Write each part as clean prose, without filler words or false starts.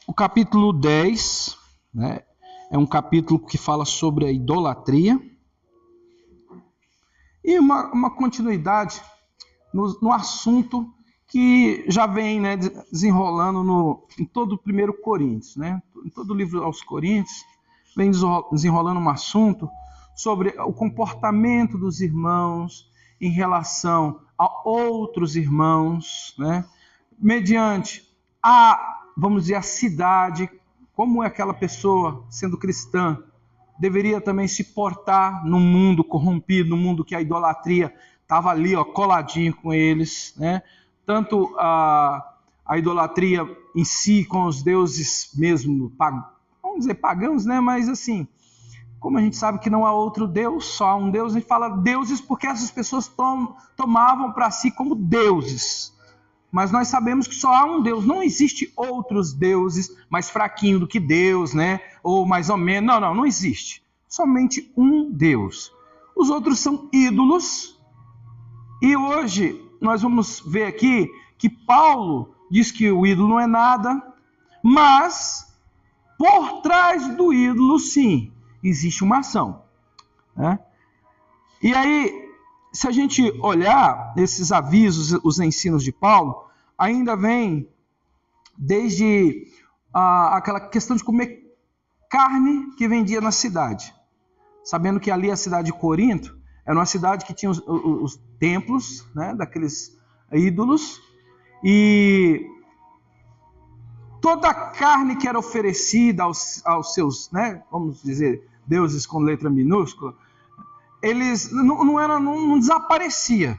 O capítulo 10, né, é um capítulo que fala sobre a idolatria. E uma continuidade no assunto que já vem, né, desenrolando em todo o 1 Coríntios. Né? Em todo o livro aos Coríntios, vem desenrolando um assunto sobre o comportamento dos irmãos em relação a outros irmãos, né? Mediante vamos dizer, a cidade, como aquela pessoa, sendo cristã, deveria também se portar num mundo corrompido, num mundo que a idolatria estava ali, ó, coladinho com eles, né? Tanto a idolatria em si, com os deuses mesmo, vamos dizer pagãos, né? Mas assim, como a gente sabe que não há outro Deus, só há um Deus, a gente fala deuses porque essas pessoas tomavam para si como deuses. Mas nós sabemos que só há um Deus, não existe outros deuses mais fraquinho do que Deus, né? Ou mais ou menos, não existe. Somente um Deus. Os outros são ídolos. E hoje nós vamos ver aqui que Paulo diz que o ídolo não é nada, mas por trás do ídolo, sim, existe uma ação, né? E aí, se a gente olhar esses avisos, os ensinos de Paulo, ainda vem desde aquela questão de comer carne que vendia na cidade. Sabendo que ali a cidade de Corinto era uma cidade que tinha os templos, né, daqueles ídolos, e toda a carne que era oferecida aos seus, né, vamos dizer, deuses com letra minúscula, eles não desaparecia.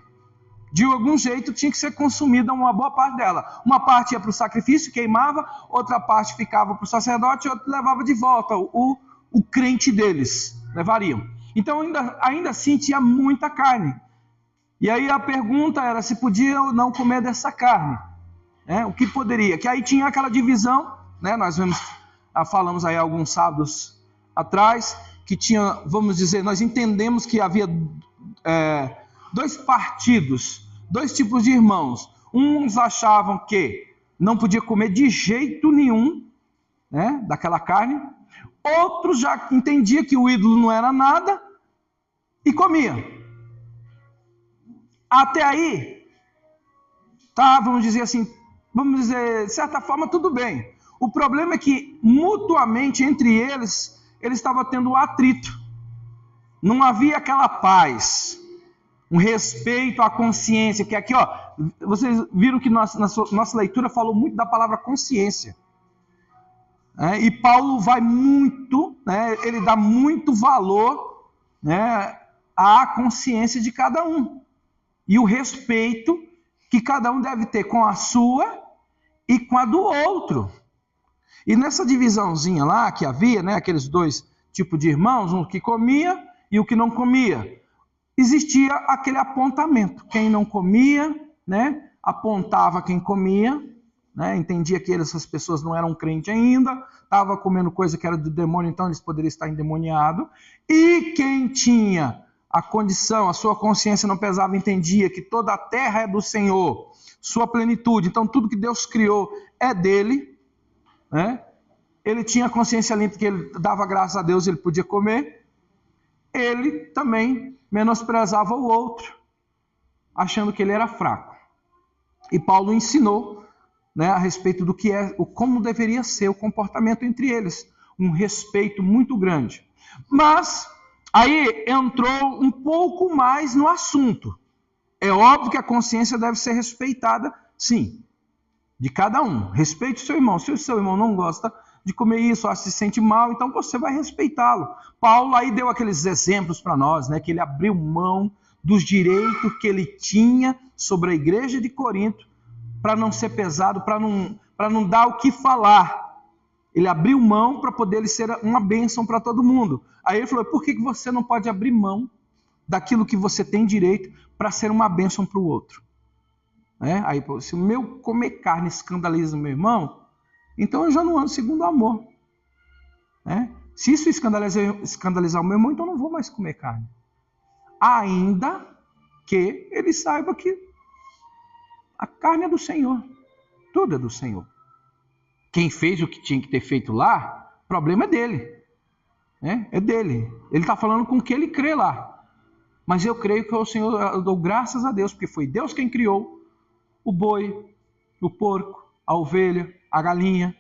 De algum jeito tinha que ser consumida uma boa parte dela. Uma parte ia para o sacrifício, queimava, outra parte ficava para o sacerdote, outra levava de volta, o crente deles levariam. Então ainda assim tinha muita carne. E aí a pergunta era se podia ou não comer dessa carne. O que poderia? Que aí tinha aquela divisão, né? Nós falamos aí alguns sábados atrás, que tinha, vamos dizer, nós entendemos que havia dois partidos, dois tipos de irmãos. Uns achavam que não podia comer de jeito nenhum, né, daquela carne. Outros já entendiam que o ídolo não era nada e comia. Até aí, tá, vamos dizer assim, de certa forma, tudo bem. O problema é que, mutuamente, entre eles estavam tendo um atrito. Não havia aquela paz, um respeito à consciência, que aqui, ó, vocês viram que nossa leitura falou muito da palavra consciência. E Paulo vai muito, né, ele dá muito valor, né, à consciência de cada um. E o respeito que cada um deve ter com a sua e com a do outro. E nessa divisãozinha lá que havia, né, aqueles dois tipos de irmãos, um que comia e o que não comia, existia aquele apontamento. Quem não comia, né, apontava quem comia, né, entendia que essas pessoas não eram crentes ainda, estava comendo coisa que era do demônio, então eles poderiam estar endemoniados. E quem tinha a condição, a sua consciência não pesava, entendia que toda a terra é do Senhor, sua plenitude, então tudo que Deus criou é dele, né? Ele tinha consciência limpa que ele dava graças a Deus, ele podia comer. Ele também menosprezava o outro, achando que ele era fraco. E Paulo ensinou, né, a respeito do que como deveria ser o comportamento entre eles, um respeito muito grande. Mas aí entrou um pouco mais no assunto. É óbvio que a consciência deve ser respeitada, sim, de cada um. Respeite o seu irmão. Se o seu irmão não gosta de comer isso, ou se sente mal, então você vai respeitá-lo. Paulo aí deu aqueles exemplos para nós, né, que ele abriu mão dos direitos que ele tinha sobre a igreja de Corinto, para não ser pesado, para não dar o que falar. Ele abriu mão para poder ser uma bênção para todo mundo. Aí ele falou, por que você não pode abrir mão daquilo que você tem direito para ser uma bênção para o outro? Aí, se o meu comer carne escandaliza o meu irmão, então eu já não ando segundo o amor. Se isso escandalizar o meu irmão, então eu não vou mais comer carne. Ainda que ele saiba que a carne é do Senhor. Tudo é do Senhor. quem fez o que tinha que ter feito lá, o problema é dele. É dele. Ele está falando com o que ele crê lá. Mas eu creio que o Senhor, eu dou graças a Deus, porque foi Deus quem criou o boi, o porco, a ovelha, a galinha.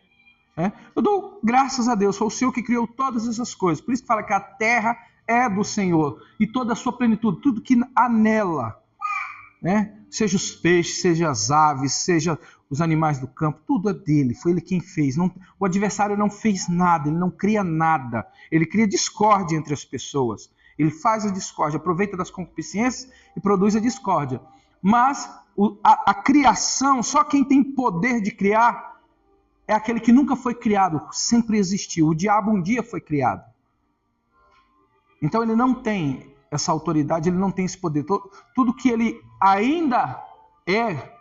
Eu dou graças a Deus, foi o Senhor que criou todas essas coisas. Por isso que fala que a terra é do Senhor e toda a sua plenitude, tudo que há nela, seja os peixes, seja as aves, seja os animais do campo, tudo é dele, foi ele quem fez. O adversário não fez nada, ele não cria nada, ele cria discórdia entre as pessoas. Ele faz a discórdia, aproveita das concupiscências e produz a discórdia. Mas a criação, só quem tem poder de criar é aquele que nunca foi criado, sempre existiu. O diabo um dia foi criado. Então ele não tem essa autoridade, ele não tem esse poder. Tudo que ele ainda é,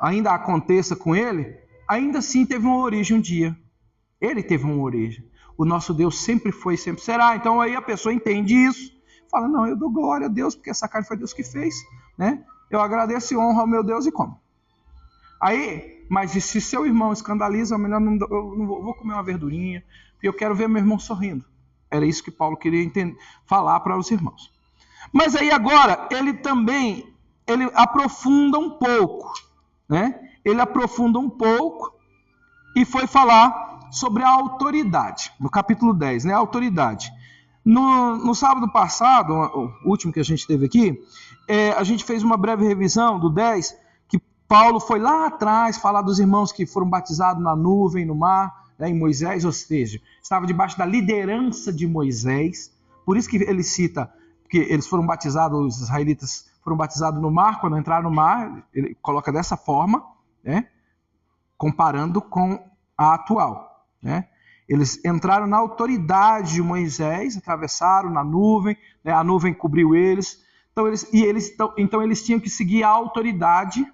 ainda aconteça com ele, ainda assim teve uma origem um dia. Ele teve uma origem. O nosso Deus sempre foi e sempre será. Então aí a pessoa entende isso. Fala, não, eu dou glória a Deus, porque essa carne foi Deus que fez. Eu agradeço e honro ao meu Deus e como. Aí, mas se seu irmão escandaliza, melhor eu não vou comer uma verdurinha, porque eu quero ver meu irmão sorrindo. Era isso que Paulo queria falar para os irmãos. Mas aí agora, ele aprofunda um pouco. Ele aprofunda um pouco e foi falar sobre a autoridade, no capítulo 10, a autoridade. No sábado passado, o último que a gente teve aqui, a gente fez uma breve revisão do 10, que Paulo foi lá atrás falar dos irmãos que foram batizados na nuvem, no mar, em Moisés, ou seja, estava debaixo da liderança de Moisés, por isso que ele cita que eles foram batizados, os israelitas foram batizados no mar, quando entraram no mar, ele coloca dessa forma, comparando com a atual. Eles entraram na autoridade de Moisés, atravessaram na nuvem, a nuvem cobriu eles, então eles tinham que seguir a autoridade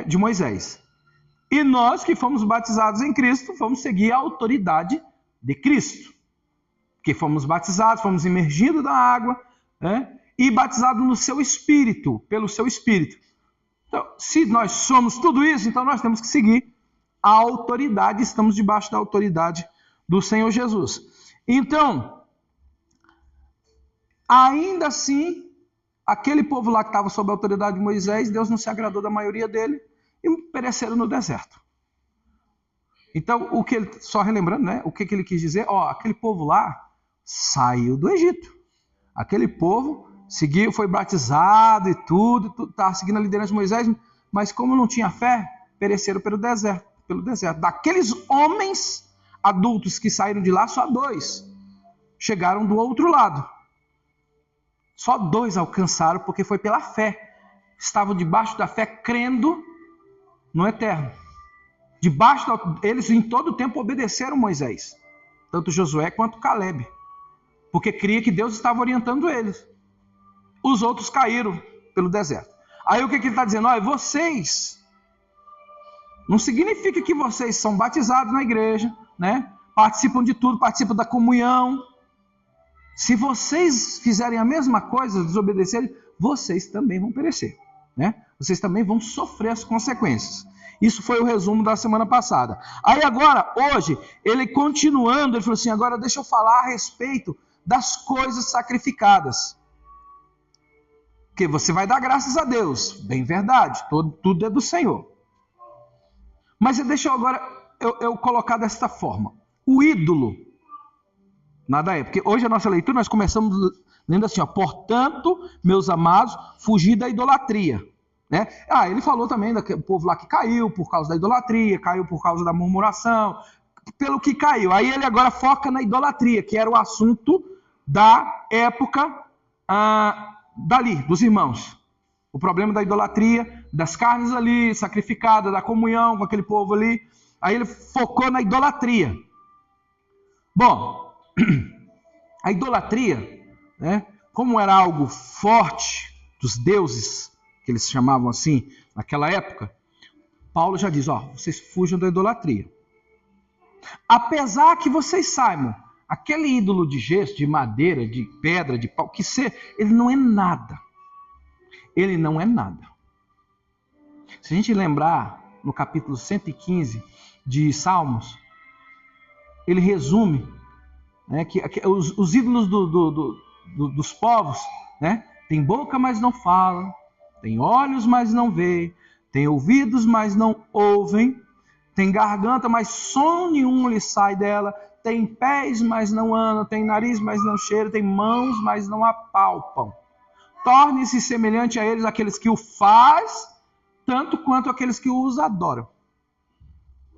de Moisés. E nós que fomos batizados em Cristo, vamos seguir a autoridade de Cristo. Porque fomos batizados, fomos imergidos na água, e batizados no seu Espírito, pelo seu Espírito. Então, se nós somos tudo isso, então nós temos que seguir a autoridade, estamos debaixo da autoridade do Senhor Jesus. Então, ainda assim, aquele povo lá que estava sob a autoridade de Moisés, Deus não se agradou da maioria dele e pereceram no deserto. Então, só relembrando, o que ele quis dizer? Aquele povo lá saiu do Egito. Aquele povo seguiu, foi batizado e tudo, estava seguindo a liderança de Moisés, mas como não tinha fé, pereceram pelo deserto. Daqueles homens adultos que saíram de lá, só 2 chegaram do outro lado. Só 2 alcançaram, porque foi pela fé. Estavam debaixo da fé, crendo no eterno. Eles em todo o tempo obedeceram Moisés, tanto Josué quanto Caleb, porque cria que Deus estava orientando eles. Os outros caíram pelo deserto. Aí o que ele está dizendo? Vocês, não significa que vocês são batizados na igreja, participam de tudo, participam da comunhão. Se vocês fizerem a mesma coisa, desobedecerem, vocês também vão perecer. Vocês também vão sofrer as consequências. Isso foi o resumo da semana passada. Aí agora, hoje, ele continuando, ele falou assim, agora deixa eu falar a respeito das coisas sacrificadas. Porque você vai dar graças a Deus, bem verdade, tudo é do Senhor. Mas deixa eu agora eu colocar desta forma. O ídolo, nada é, porque hoje a nossa leitura nós começamos lendo assim, portanto, meus amados, fugir da idolatria. Ele falou também do povo lá que caiu por causa da idolatria, caiu por causa da murmuração, pelo que caiu. Aí ele agora foca na idolatria, que era o assunto da época dali, dos irmãos. O problema da idolatria, das carnes ali sacrificadas, da comunhão com aquele povo ali. Aí ele focou na idolatria. Bom, a idolatria, como era algo forte dos deuses, que eles chamavam assim naquela época, Paulo já diz, vocês fujam da idolatria. Apesar que vocês saibam, aquele ídolo de gesso, de madeira, de pedra, de pau, ele não é nada. Ele não é nada. Se a gente lembrar no capítulo 115 de Salmos, ele resume, né, que os ídolos dos povos, né, tem boca, mas não falam, tem olhos, mas não veem, tem ouvidos, mas não ouvem, tem garganta, mas som nenhum lhe sai dela, tem pés, mas não andam, tem nariz, mas não cheiram, tem mãos, mas não apalpam. Torne-se semelhante a eles, aqueles que o faz, tanto quanto aqueles que os adoram.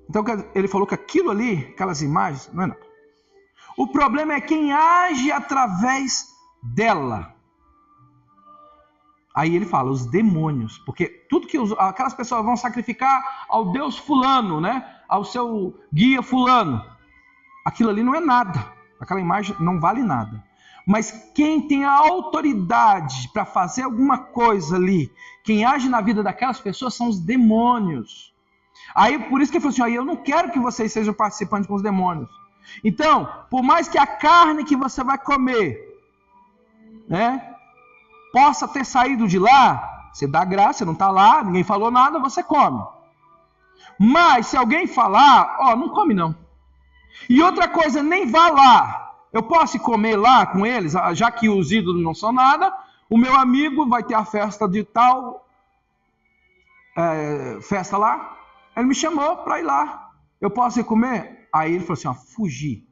Então ele falou que aquilo ali, aquelas imagens, não é nada. O problema é quem age através dela. Aí ele fala, os demônios, porque tudo que aquelas pessoas vão sacrificar ao Deus fulano, né? Ao seu guia fulano, aquilo ali não é nada, aquela imagem não vale nada. Mas quem tem a autoridade para fazer alguma coisa ali, quem age na vida daquelas pessoas são os demônios. Aí por isso que ele falou assim, aí eu não quero que vocês sejam participantes com os demônios. Então, por mais que a carne que você vai comer, né, possa ter saído de lá, você dá graça, não está lá, ninguém falou nada, você come. Mas se alguém falar, ó, não come não. E outra coisa, nem vá lá. Eu posso comer lá com eles, já que os ídolos não são nada, o meu amigo vai ter a festa de tal, festa lá, ele me chamou para ir lá. Eu posso ir comer? Aí ele falou assim, ó, fugir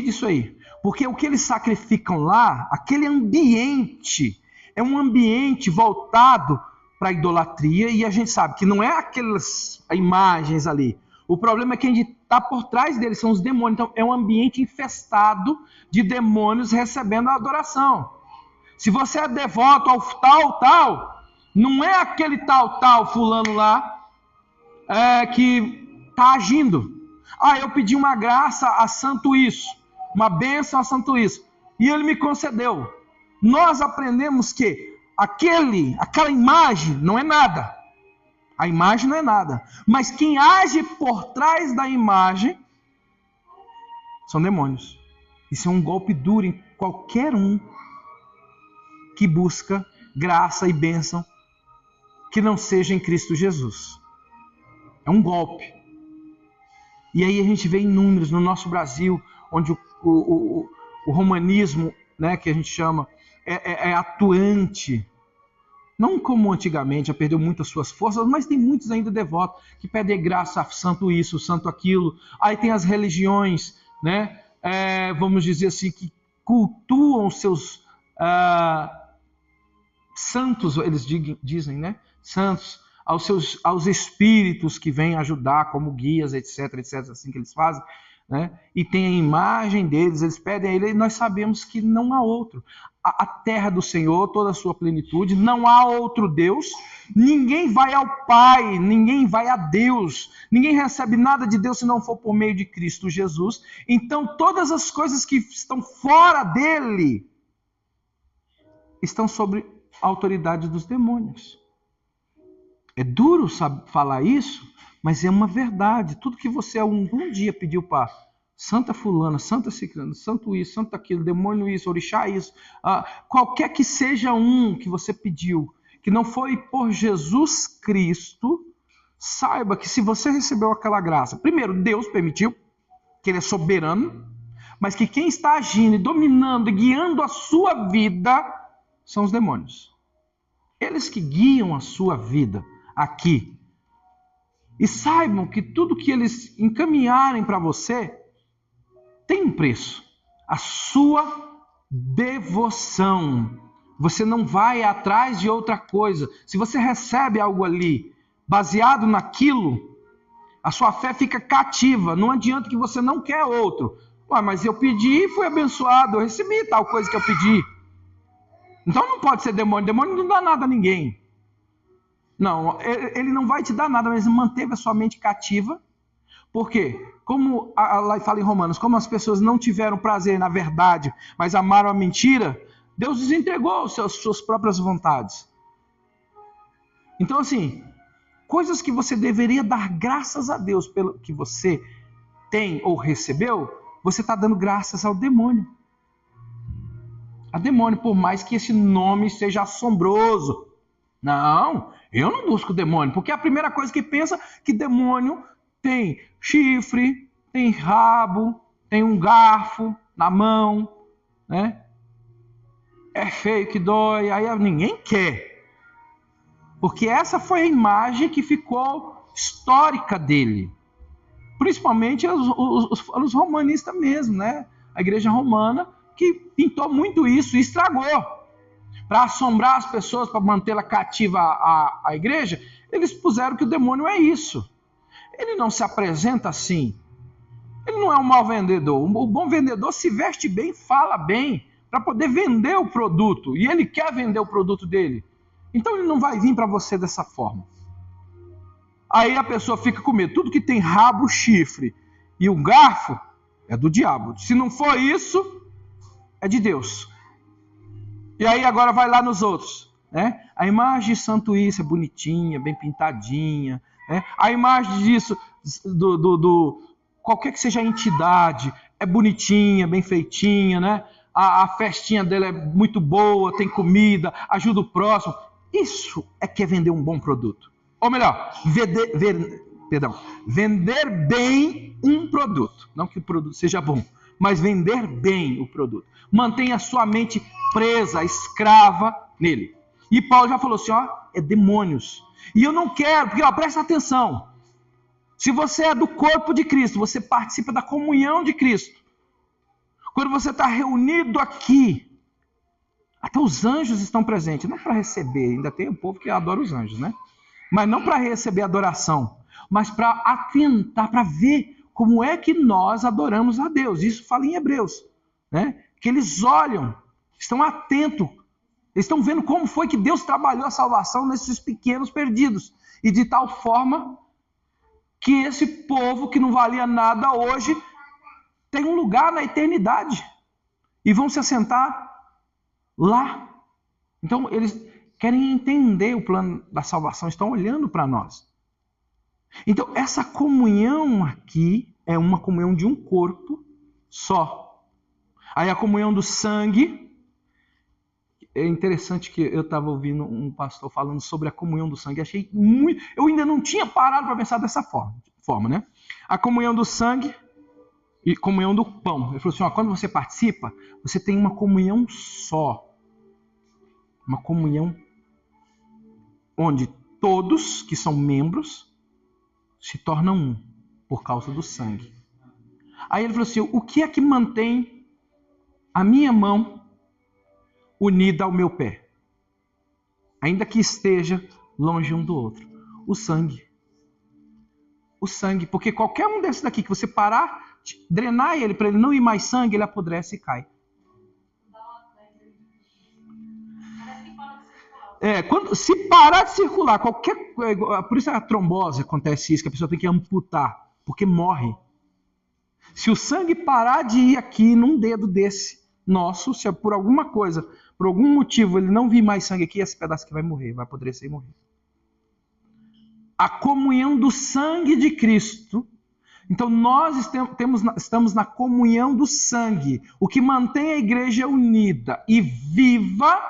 disso aí. Porque o que eles sacrificam lá, aquele ambiente, é um ambiente voltado para a idolatria, e a gente sabe que não é aquelas imagens ali. O problema é que quem está por trás deles são os demônios. Então é um ambiente infestado de demônios recebendo a adoração. Se você é devoto ao tal, não é aquele tal fulano lá que está agindo. Ah, eu pedi uma graça a santo isso, uma bênção a santo isso, e ele me concedeu. Nós aprendemos que aquela imagem não é nada. A imagem não é nada. Mas quem age por trás da imagem são demônios. Isso é um golpe duro em qualquer um que busca graça e bênção que não seja em Cristo Jesus. É um golpe. E aí a gente vê inúmeros no nosso Brasil, onde o romanismo, né, que a gente chama, é atuante. Não como antigamente, já perdeu muitas suas forças, mas tem muitos ainda devotos que pedem graça a santo isso, santo aquilo. Aí tem as religiões, né, vamos dizer assim, que cultuam seus santos, eles dizem, né, santos, aos espíritos que vêm ajudar como guias, etc, assim que eles fazem, né? E tem a imagem deles, eles pedem a ele, e nós sabemos que não há outro. A terra do Senhor, toda a sua plenitude, não há outro Deus, ninguém vai ao Pai, ninguém vai a Deus, ninguém recebe nada de Deus se não for por meio de Cristo Jesus. Então todas as coisas que estão fora dele estão sob a autoridade dos demônios. É duro falar isso, mas é uma verdade. Tudo que você um dia pediu para Santa fulana, Santa ciclana, santo isso, santo aquilo, demônio isso, orixá isso, qualquer que seja um que você pediu, que não foi por Jesus Cristo, saiba que se você recebeu aquela graça, primeiro Deus permitiu, que Ele é soberano, mas que quem está agindo, dominando e guiando a sua vida são os demônios. Eles que guiam a sua vida aqui. E saibam que tudo que eles encaminharem para você tem um preço. A sua devoção. Você não vai atrás de outra coisa. Se você recebe algo ali, baseado naquilo, a sua fé fica cativa. Não adianta que você não quer outro. Ué, mas eu pedi e fui abençoado. Eu recebi tal coisa que eu pedi. Então não pode ser demônio. Demônio não dá nada a ninguém. Não, ele não vai te dar nada, mas manteve a sua mente cativa. Por quê? Como lá fala em Romanos, como as pessoas não tiveram prazer na verdade, mas amaram a mentira, Deus lhes entregou suas próprias vontades. Então assim, coisas que você deveria dar graças a Deus pelo que você tem ou recebeu, você está dando graças ao demônio. A demônio, por mais que esse nome seja assombroso. Não, eu não busco demônio, porque a primeira coisa que pensa que demônio tem chifre, tem rabo, tem um garfo na mão, né? É feio que dói, aí ninguém quer. Porque essa foi a imagem que ficou histórica dele. Principalmente os romanistas mesmo, né? A igreja romana que pintou muito isso e estragou. Para assombrar as pessoas, para mantê-la cativa à igreja, eles puseram que o demônio é isso. Ele não se apresenta assim. Ele não é um mau vendedor. O bom vendedor se veste bem, fala bem, para poder vender o produto. E ele quer vender o produto dele. Então ele não vai vir para você dessa forma. Aí a pessoa fica com medo. Tudo que tem rabo, chifre e o garfo é do diabo. Se não for isso, é de Deus. E aí agora vai lá nos outros. Né? A imagem de Santo Isso é bonitinha, bem pintadinha. Né? A imagem disso, qualquer que seja a entidade, é bonitinha, bem feitinha. Né? A festinha dele é muito boa, tem comida, ajuda o próximo. Isso é que é vender um bom produto. Ou melhor, vender bem um produto. Não que o produto seja bom, mas vender bem o produto. Mantenha a sua mente presa, escrava nele. E Paulo já falou assim, ó, é demônios. E eu não quero, porque ó, presta atenção. Se você é do corpo de Cristo, você participa da comunhão de Cristo. Quando você está reunido aqui, até os anjos estão presentes, não para receber, ainda tem o povo que adora os anjos, né? Mas não para receber adoração, mas para atentar, para ver como é que nós adoramos a Deus. Isso fala em Hebreus, né? Que eles olham, estão atentos, eles estão vendo como foi que Deus trabalhou a salvação nesses pequenos perdidos. E de tal forma que esse povo que não valia nada hoje tem um lugar na eternidade. E vão se assentar lá. Então eles querem entender o plano da salvação, estão olhando para nós. Então essa comunhão aqui é uma comunhão de um corpo só. Aí a comunhão do sangue, é interessante que eu estava ouvindo um pastor falando sobre a comunhão do sangue, achei muito, eu ainda não tinha parado para pensar dessa forma, né? A comunhão do sangue e comunhão do pão. Ele falou assim, ó, quando você participa, você tem uma comunhão só. Uma comunhão onde todos que são membros se tornam um por causa do sangue. Aí ele falou assim, o que é que mantém a minha mão unida ao meu pé? Ainda que esteja longe um do outro. O sangue. O sangue, porque qualquer um desses daqui que você parar, drenar ele para ele não ir mais sangue, ele apodrece e cai. Se parar de circular, por isso a trombose acontece isso, que a pessoa tem que amputar, porque morre. Se o sangue parar de ir aqui num dedo desse nosso, se por alguma coisa, por algum motivo ele não vir mais sangue aqui, esse pedaço aqui vai morrer, vai apodrecer e morrer. A comunhão do sangue de Cristo. Então nós estamos na comunhão do sangue. O que mantém a igreja unida e viva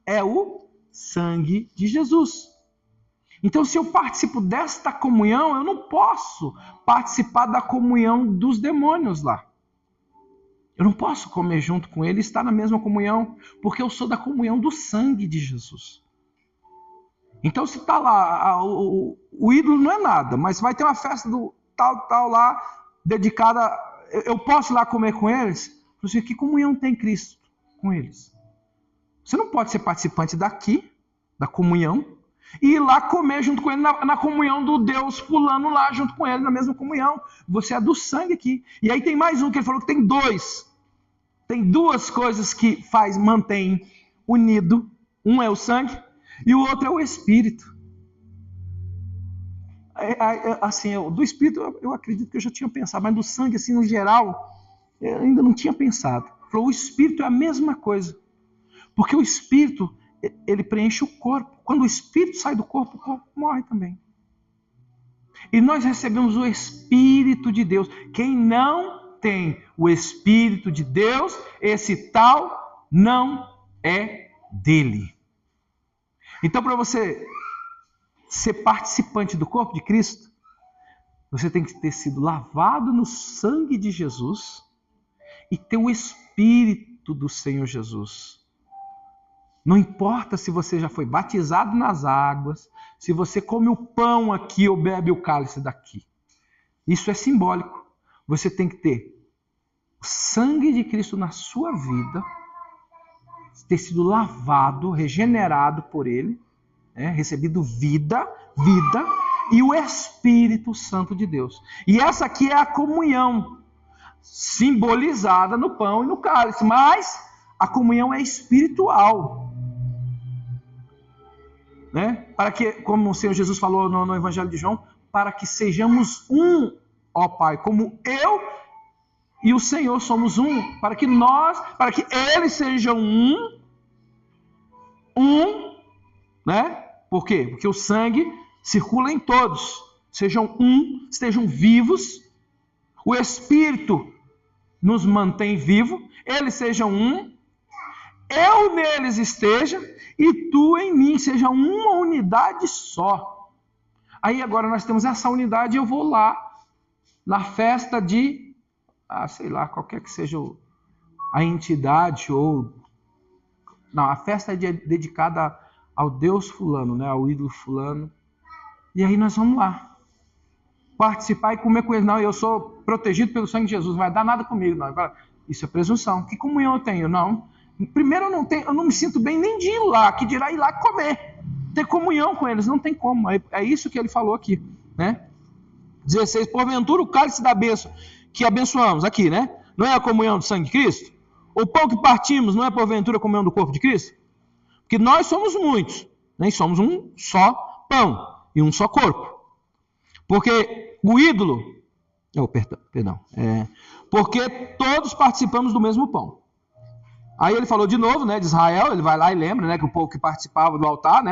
é o sangue de Jesus. Então, se eu participo desta comunhão, eu não posso participar da comunhão dos demônios lá. Eu não posso comer junto com ele e estar na mesma comunhão, porque eu sou da comunhão do sangue de Jesus. Então, se está lá, o ídolo não é nada, mas vai ter uma festa do tal lá, dedicada, eu posso ir lá comer com eles? Porque que comunhão tem Cristo com eles? Você não pode ser participante daqui, da comunhão, e ir lá comer junto com ele na comunhão do Deus fulano lá junto com ele, na mesma comunhão. Você é do sangue aqui. E aí tem mais um, que ele falou que tem dois. Tem duas coisas que mantém unido. Um é o sangue e o outro é o Espírito. Assim, do Espírito eu acredito que eu já tinha pensado, mas do sangue, assim, no geral, eu ainda não tinha pensado. Ele falou, o Espírito é a mesma coisa. Porque o Espírito, ele preenche o corpo. Quando o Espírito sai do corpo, o corpo morre também. E nós recebemos o Espírito de Deus. Quem não tem o Espírito de Deus, esse tal não é dele. Então, para você ser participante do corpo de Cristo, Você tem que ter sido lavado no sangue de Jesus e ter o Espírito do Senhor Jesus. Não importa se você já foi batizado nas águas, se você come o pão aqui ou bebe o cálice daqui. Isso é simbólico. Você tem que ter o sangue de Cristo na sua vida, ter sido lavado, regenerado por Ele, recebido vida, e o Espírito Santo de Deus. E essa aqui é a comunhão, simbolizada no pão e no cálice, mas a comunhão é espiritual. Para que, como o Senhor Jesus falou no Evangelho de João, para que sejamos um, ó Pai, como eu e o Senhor somos um, para que eles sejam um, Por quê? Porque o sangue circula em todos, sejam um, estejam vivos, o Espírito nos mantém vivo, eles sejam um, eu neles esteja e tu em mim, seja uma unidade só. Aí agora nós temos essa unidade, eu vou lá na festa de, sei lá, qualquer que seja a entidade, a festa é dedicada ao Deus fulano, ao ídolo fulano, e aí nós vamos lá participar e comer com ele. Não, eu sou protegido pelo sangue de Jesus, não vai dar nada comigo. Não. Isso é presunção. Que comunhão eu tenho? Não. Primeiro, eu não me sinto bem nem de ir lá, que dirá ir lá comer. Ter comunhão com eles, não tem como. É isso que ele falou aqui. 16. Porventura o cálice da bênção que abençoamos aqui, não é a comunhão do sangue de Cristo? O pão que partimos não é porventura a comunhão do corpo de Cristo? Porque nós somos muitos, e somos um só pão e um só corpo. Porque o ídolo... porque todos participamos do mesmo pão. Aí ele falou de novo, de Israel, ele vai lá e lembra, que o povo que participava do altar,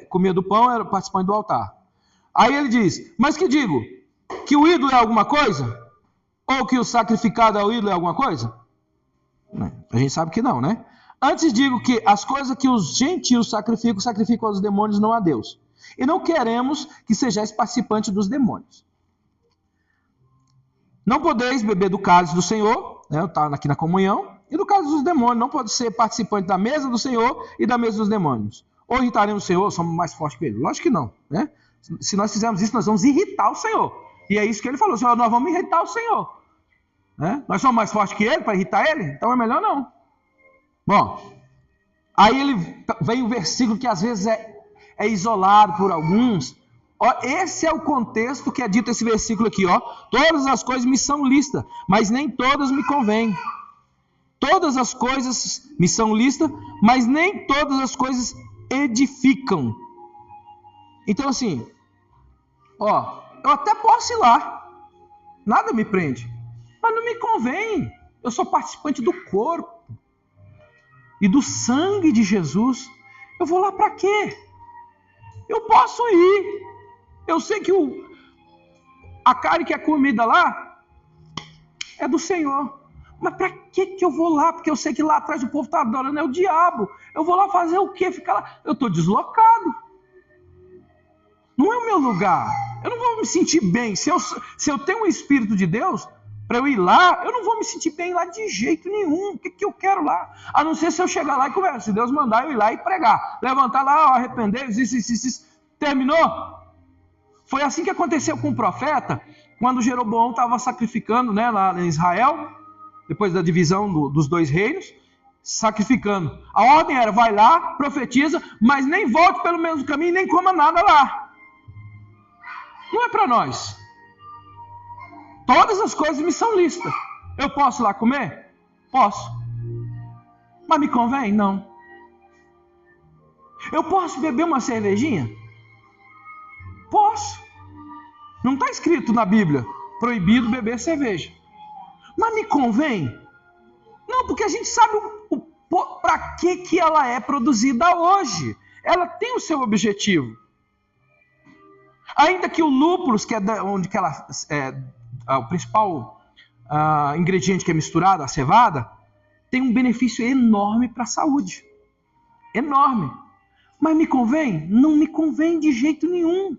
comia do pão, era participante do altar. Aí ele diz, mas que digo? Que o ídolo é alguma coisa? Ou que o sacrificado ao ídolo é alguma coisa? A gente sabe que não, Antes digo que as coisas que os gentios sacrificam aos demônios, não a Deus. E não queremos que sejais participantes dos demônios. Não podeis beber do cálice do Senhor, está aqui na comunhão, e do cálice dos demônios, não pode ser participante da mesa do Senhor e da mesa dos demônios. Ou irritaremos o Senhor, somos mais fortes que ele? Lógico que não. Se nós fizermos isso, nós vamos irritar o Senhor. E é isso que ele falou, Senhor, nós vamos irritar o Senhor. Nós somos mais fortes que ele para irritar ele? Então é melhor não. Bom, aí vem o versículo que às vezes é isolado por alguns. Esse é o contexto que é dito esse versículo aqui. Todas as coisas me são lícitas, mas nem todas me convêm. Todas as coisas me são lícitas, mas nem todas as coisas edificam. Então assim, eu até posso ir lá, nada me prende, mas não me convém. Eu sou participante do corpo e do sangue de Jesus. Eu vou lá para quê? Eu posso ir. Eu sei que a carne que é comida lá é do Senhor. Mas para que eu vou lá? Porque eu sei que lá atrás o povo está adorando é o diabo. Eu vou lá fazer o quê? Ficar lá? Eu estou deslocado. Não é o meu lugar. Eu não vou me sentir bem. Se eu tenho um Espírito de Deus, para eu ir lá, eu não vou me sentir bem lá de jeito nenhum. O que eu quero lá? A não ser se eu chegar lá e conversar. Se Deus mandar eu ir lá e pregar. Levantar lá, arrepender, isso. Terminou? Foi assim que aconteceu com o profeta, quando Jeroboão estava sacrificando, lá em Israel, depois da divisão dos dois reinos, sacrificando. A ordem era, vai lá, profetiza, mas nem volte pelo mesmo caminho, nem coma nada lá. Não é para nós. Todas as coisas me são lícitas. Eu posso lá comer? Posso. Mas me convém? Não. Eu posso beber uma cervejinha? Posso. Não está escrito na Bíblia, proibido beber cerveja. Mas me convém? Não, porque a gente sabe para que ela é produzida hoje. Ela tem o seu objetivo. Ainda que o lúpulo, que é onde ela o principal ingrediente que é misturado, a cevada, tem um benefício enorme para a saúde. Enorme. Mas me convém? Não me convém de jeito nenhum.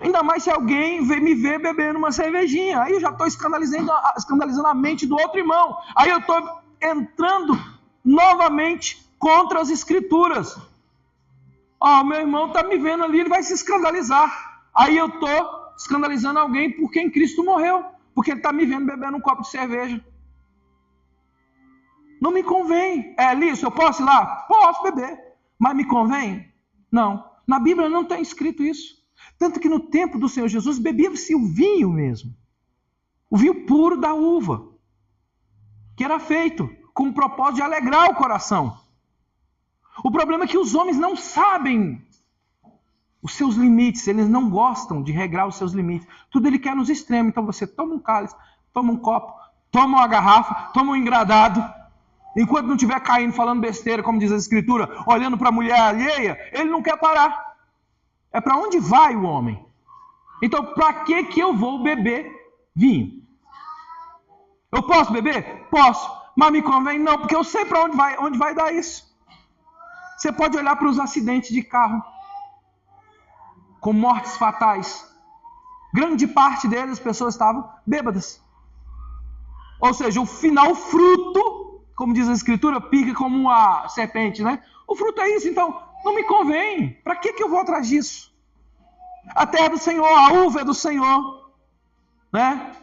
Ainda mais se alguém me vê bebendo uma cervejinha. Aí eu já estou escandalizando a mente do outro irmão. Aí eu estou entrando novamente contra as escrituras. Ó, o meu irmão está me vendo ali, ele vai se escandalizar. Aí eu estou escandalizando alguém por quem Cristo morreu. Porque ele está me vendo bebendo um copo de cerveja. Não me convém. Lício, eu posso ir lá? Posso beber. Mas me convém? Não. Na Bíblia não está escrito isso. Tanto que no tempo do Senhor Jesus bebia-se o vinho mesmo. O vinho puro da uva. Que era feito com o propósito de alegrar o coração. O problema é que os homens não sabem os seus limites. Eles não gostam de regrar os seus limites. Tudo ele quer nos extremos. Então você toma um cálice, toma um copo, toma uma garrafa, toma um engradado. Enquanto não estiver caindo, falando besteira, como diz a Escritura, olhando para a mulher alheia, ele não quer parar. É para onde vai o homem? Então, para que eu vou beber vinho? Eu posso beber? Posso. Mas me convém? Não, porque eu sei para onde vai dar isso. Você pode olhar para os acidentes de carro, com mortes fatais. Grande parte deles, as pessoas estavam bêbadas. Ou seja, o final, o fruto, como diz a Escritura, pica como uma serpente, né? O fruto é isso, então não me convém. Para que eu vou atrás disso? A terra é do Senhor, a uva é do Senhor, né?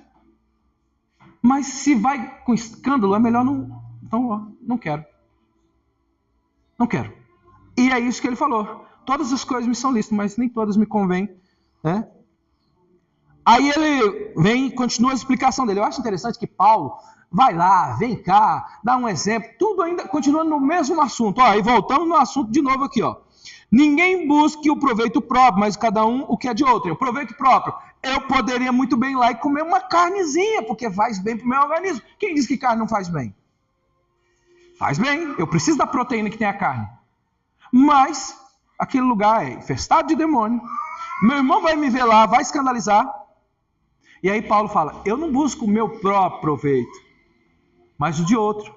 Mas se vai com escândalo, é melhor não. Então, não quero. Não quero. E é isso que ele falou. Todas as coisas me são lícitas, mas nem todas me convêm, né? Aí ele vem e continua a explicação dele. Eu acho interessante que Paulo vai lá, vem cá, dá um exemplo, tudo ainda continuando no mesmo assunto. Ó, e voltamos no assunto de novo aqui, ó. Ninguém busque o proveito próprio, mas cada um o que é de outro. O proveito próprio. Eu poderia muito bem ir lá e comer uma carnezinha, porque faz bem para o meu organismo. Quem diz que carne não faz bem? Faz bem. Eu preciso da proteína que tem a carne. Mas aquele lugar é infestado de demônio. Meu irmão vai me ver lá, vai escandalizar. E aí Paulo fala, eu não busco o meu próprio proveito, mas o de outro.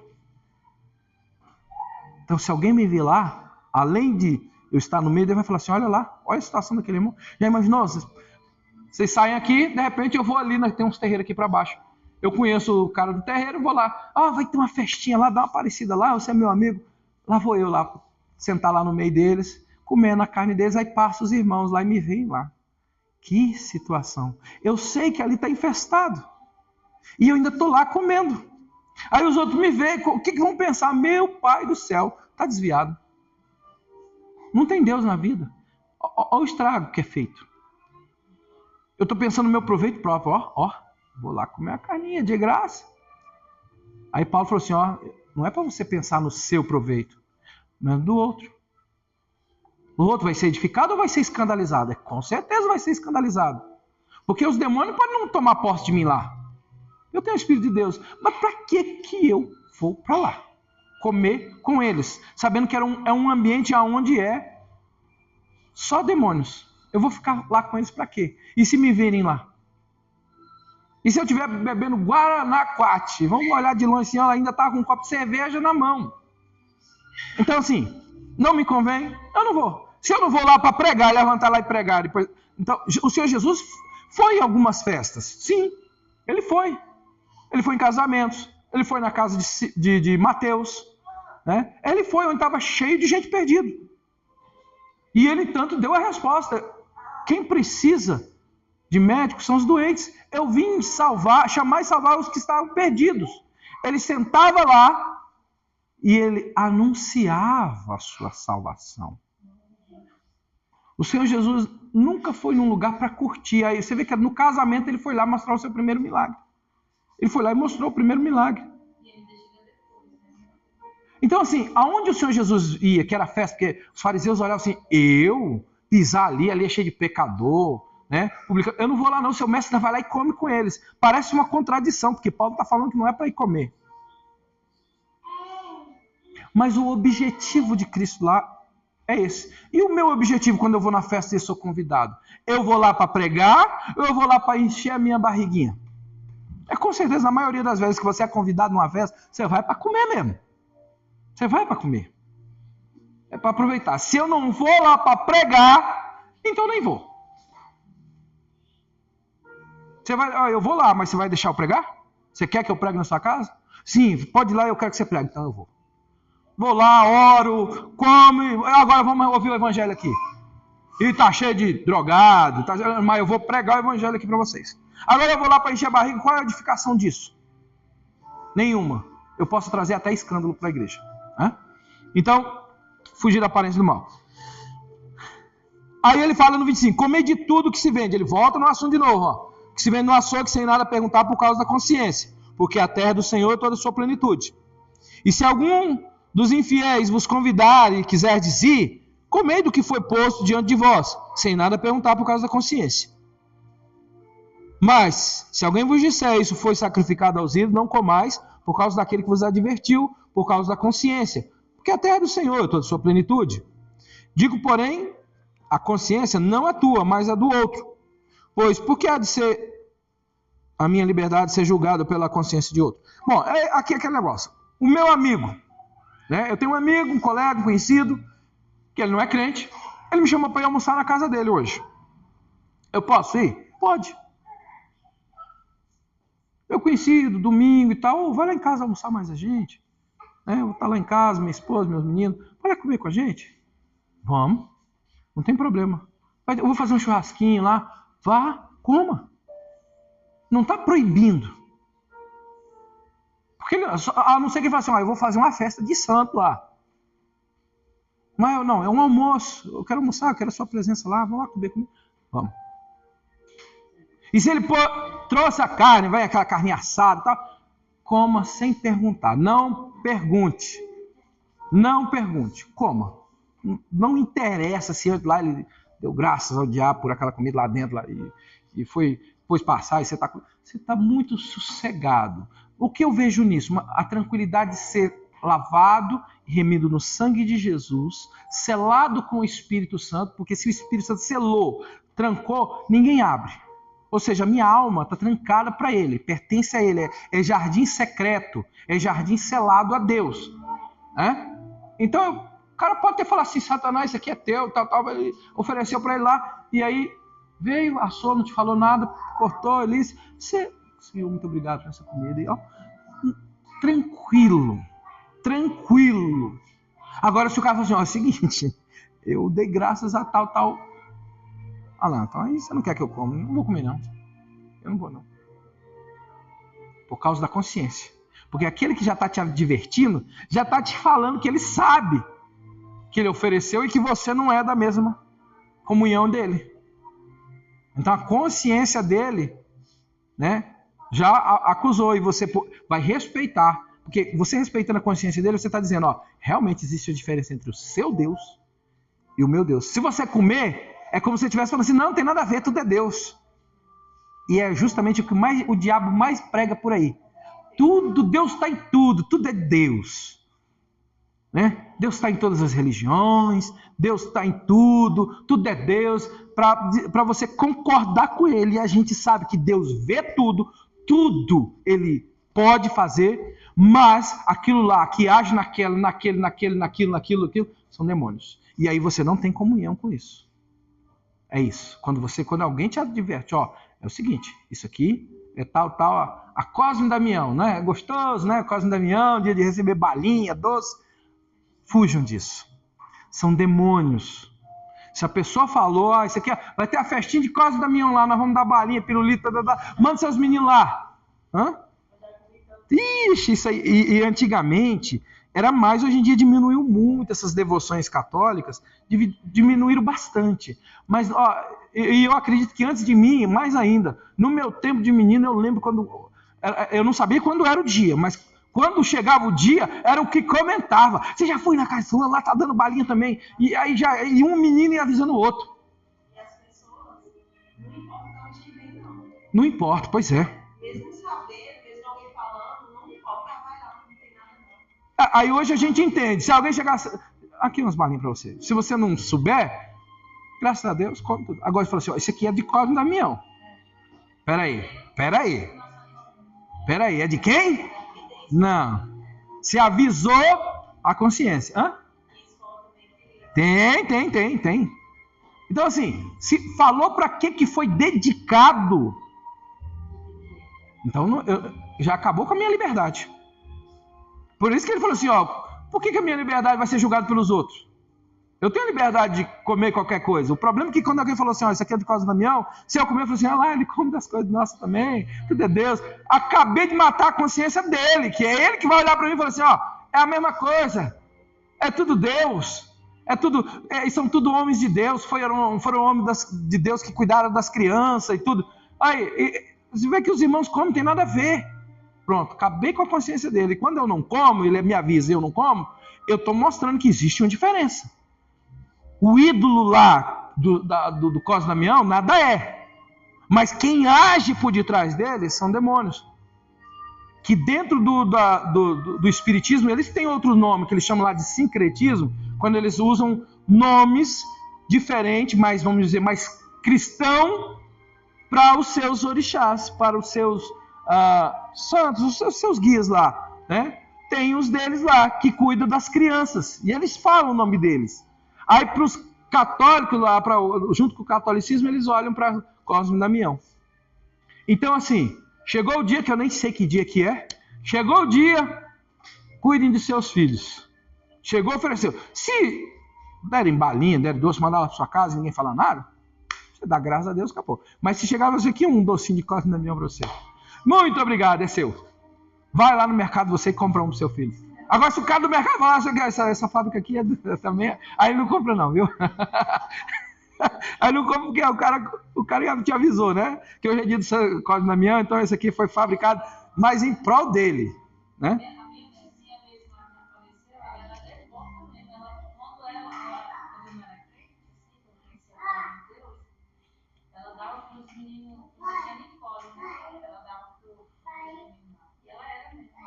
Então se alguém me ver lá, além de eu estar no meio, ele vai falar assim, olha lá, olha a situação daquele irmão. Já imaginou? Vocês saem aqui, de repente eu vou ali, tem uns terreiros aqui para baixo. Eu conheço o cara do terreiro, vou lá. Vai ter uma festinha lá, dá uma parecida lá, você é meu amigo. Lá vou eu lá, sentar lá no meio deles, comendo a carne deles, aí passa os irmãos lá e me veem lá. Que situação. Eu sei que ali está infestado. E eu ainda estou lá comendo. Aí os outros me veem, o que vão pensar? Meu Pai do céu, está desviado. Não tem Deus na vida. Olha o estrago que é feito. Eu estou pensando no meu proveito próprio. Vou lá comer a carninha de graça. Aí Paulo falou assim, não é para você pensar no seu proveito, mas do outro. O outro vai ser edificado ou vai ser escandalizado? Com certeza vai ser escandalizado. Porque os demônios podem não tomar posse de mim lá. Eu tenho o Espírito de Deus. Mas para que eu vou para lá? Comer com eles. Sabendo que é um ambiente onde é só demônios. Eu vou ficar lá com eles para quê? E se me verem lá? E se eu estiver bebendo Guaranaquate? Vamos olhar de longe assim, ela ainda está com um copo de cerveja na mão. Então assim, não me convém, eu não vou. Se eu não vou lá para pregar, levantar lá e pregar. Depois... Então, o Senhor Jesus foi em algumas festas. Sim, ele foi. Ele foi em casamentos. Ele foi na casa de Mateus. Né? Ele foi onde estava cheio de gente perdida. E ele, tanto, deu a resposta. Quem precisa de médicos são os doentes. Eu vim chamar e salvar os que estavam perdidos. Ele sentava lá e ele anunciava a sua salvação. O Senhor Jesus nunca foi num lugar para curtir. Aí você vê que no casamento ele foi lá mostrar o seu primeiro milagre. Ele foi lá e mostrou o primeiro milagre. Então assim, aonde o Senhor Jesus ia, que era festa, porque os fariseus olhavam assim, eu pisar ali é cheio de pecador, né? Eu não vou lá não, seu mestre vai lá e come com eles. Parece uma contradição, porque Paulo está falando que não é para ir comer. Mas o objetivo de Cristo lá é esse. E o meu objetivo quando eu vou na festa e sou convidado? Eu vou lá para pregar ou eu vou lá para encher a minha barriguinha? É com certeza, na maioria das vezes que você é convidado numa festa, você vai para comer mesmo. Você vai para comer. É para aproveitar. Se eu não vou lá para pregar, então nem vou. Você vai, eu vou lá, mas você vai deixar eu pregar? Você quer que eu pregue na sua casa? Sim, pode ir lá, eu quero que você pregue, então eu vou. Vou lá, oro, como, agora vamos ouvir o evangelho aqui. E tá cheio de drogado, mas eu vou pregar o evangelho aqui para vocês. Agora eu vou lá para encher a barriga, qual é a edificação disso? Nenhuma. Eu posso trazer até escândalo para a igreja. Né? Então, fugir da aparência do mal. Aí ele fala no 25, comer de tudo que se vende. Ele volta no assunto de novo, ó. Que se vende no açougue sem nada perguntar por causa da consciência. Porque a terra do Senhor é toda a sua plenitude. E se algum dos infiéis vos convidar e quiser dizer, comei do que foi posto diante de vós, sem nada perguntar por causa da consciência. Mas, se alguém vos disser isso foi sacrificado aos ídolos, não comais, por causa daquele que vos advertiu, por causa da consciência. Porque a terra é do Senhor é toda a sua plenitude. Digo, porém, a consciência não é tua, mas a do outro. Pois, por que há de ser a minha liberdade ser julgada pela consciência de outro? Bom, aqui é aquele negócio. O meu amigo, né? Eu tenho um amigo, um colega, um conhecido, que ele não é crente, ele me chamou para ir almoçar na casa dele hoje. Eu posso ir? Pode. Eu conheci domingo e tal, vai lá em casa almoçar mais a gente. Eu vou estar lá em casa, minha esposa, meus meninos, vai lá comer com a gente? Vamos, não tem problema. Eu vou fazer um churrasquinho lá, vá, coma. Não está proibindo. Porque, a não ser que ele fale assim, eu vou fazer uma festa de santo lá. Mas não, é um almoço, eu quero almoçar, eu quero a sua presença lá, vamos lá comer comigo. Vamos. E se ele trouxe a carne, vai aquela carne assada e tal, coma sem perguntar. Não pergunte. Não pergunte. Coma. Não interessa se lá ele deu graças ao diabo por aquela comida lá dentro lá, e foi depois passar e você está muito sossegado. O que eu vejo nisso? A tranquilidade de ser lavado e remido no sangue de Jesus, selado com o Espírito Santo, porque se o Espírito Santo selou, trancou, ninguém abre. Ou seja, a minha alma está trancada para Ele, pertence a Ele, é jardim secreto, é jardim selado a Deus. Então, o cara pode ter falado assim, Satanás, isso aqui é teu, tal, ele ofereceu para ele lá, e aí veio, assou, não te falou nada, cortou, ele disse, Senhor, muito obrigado por essa comida, e, ó, tranquilo. Agora, se o cara falar assim, ó, é o seguinte, eu dei graças a tal. Ah lá, então aí você não quer que eu coma? Não vou comer não. Eu não vou não. Por causa da consciência. Porque aquele que já está te divertindo, já está te falando que ele sabe que ele ofereceu e que você não é da mesma comunhão dele. Então a consciência dele, né, já acusou e você vai respeitar. Porque você respeitando a consciência dele, você está dizendo, ó, realmente existe a diferença entre o seu Deus e o meu Deus. Se você comer, é como se você estivesse falando assim, não tem nada a ver, tudo é Deus. E é justamente o que o diabo mais prega por aí. Tudo, Deus está em tudo é Deus. Né? Deus está em todas as religiões, Deus está em tudo é Deus, para você concordar com ele. E a gente sabe que Deus vê tudo ele pode fazer, mas aquilo lá que age naquilo, são demônios. E aí você não tem comunhão com isso. É isso. Quando alguém te adverte, ó, é o seguinte, isso aqui é tal, a Cosme Damião, né? É gostoso, né? Cosme Damião, dia de receber balinha, doce. Fujam disso. São demônios. Se a pessoa falou, isso aqui vai ter a festinha de Cosme Damião lá, nós vamos dar balinha, pirulita, manda seus meninos lá. Ixi, isso aí. E antigamente era mais, hoje em dia diminuiu muito essas devoções católicas, diminuíram bastante. Mas eu acredito que antes de mim, mais ainda, no meu tempo de menino, eu lembro quando, eu não sabia quando era o dia, mas quando chegava o dia, era o que comentava. Você já foi na casa de fulano, lá tá dando balinha também. E aí e um menino ia avisando o outro. E as pessoas, não importa onde que vem, não. Não importa, pois é. Mesmo saber, mesmo alguém falando, não importa, vai lá, não tem nada não. Aí hoje a gente entende. Se alguém chegasse, aqui umas balinhas para você. Se você não souber, graças a Deus, come tudo. Agora ele fala assim, ó, isso aqui é de Cosme Damião. Peraí, é de quem? Não. Se avisou a consciência. Tem. Então assim, se falou para que foi dedicado, Então já acabou com a minha liberdade. Por isso que ele falou assim, ó, por que a minha liberdade vai ser julgada pelos outros? Eu tenho liberdade de comer qualquer coisa. O problema é que quando alguém falou assim, ó, isso aqui é de causa do Damião, se eu comer, eu falo assim, ah lá, ele come das coisas nossas também, tudo é Deus. Acabei de matar a consciência dele, que é ele que vai olhar para mim e falar assim, ó, é a mesma coisa, é tudo Deus, são tudo homens de Deus, foram homens de Deus que cuidaram das crianças e tudo. Aí, você vê que os irmãos comem, não tem nada a ver. Pronto, acabei com a consciência dele. Quando eu não como, ele me avisa e eu não como, eu estou mostrando que existe uma diferença. O ídolo lá do Cosme Damião nada é. Mas quem age por detrás dele são demônios. Que dentro do espiritismo, eles têm outro nome, que eles chamam lá de sincretismo, quando eles usam nomes diferentes, mais, vamos dizer, mais cristão, para os seus orixás, para os seus santos, os seus guias lá, né? Tem os deles lá, que cuidam das crianças, e eles falam o nome deles. Aí para os católicos lá, junto com o catolicismo, eles olham para Cosme Damião. Então assim, chegou o dia, que eu nem sei que dia que é, chegou o dia, cuidem de seus filhos. Chegou e ofereceu. Se derem balinha, derem doce, mandar lá para sua casa e ninguém falar nada, você dá graças a Deus, acabou. Mas se chegar você aqui, um docinho de Cosme Damião para você. Muito obrigado, é seu. Vai lá no mercado você e compra um pro seu filho. Agora, se o cara do mercado falar, essa fábrica aqui é também, aí ele não compra não, viu? Aí não compra porque o cara já te avisou, né? Que hoje é dia do Cosme Damião, então esse aqui foi fabricado, mas em prol dele, né?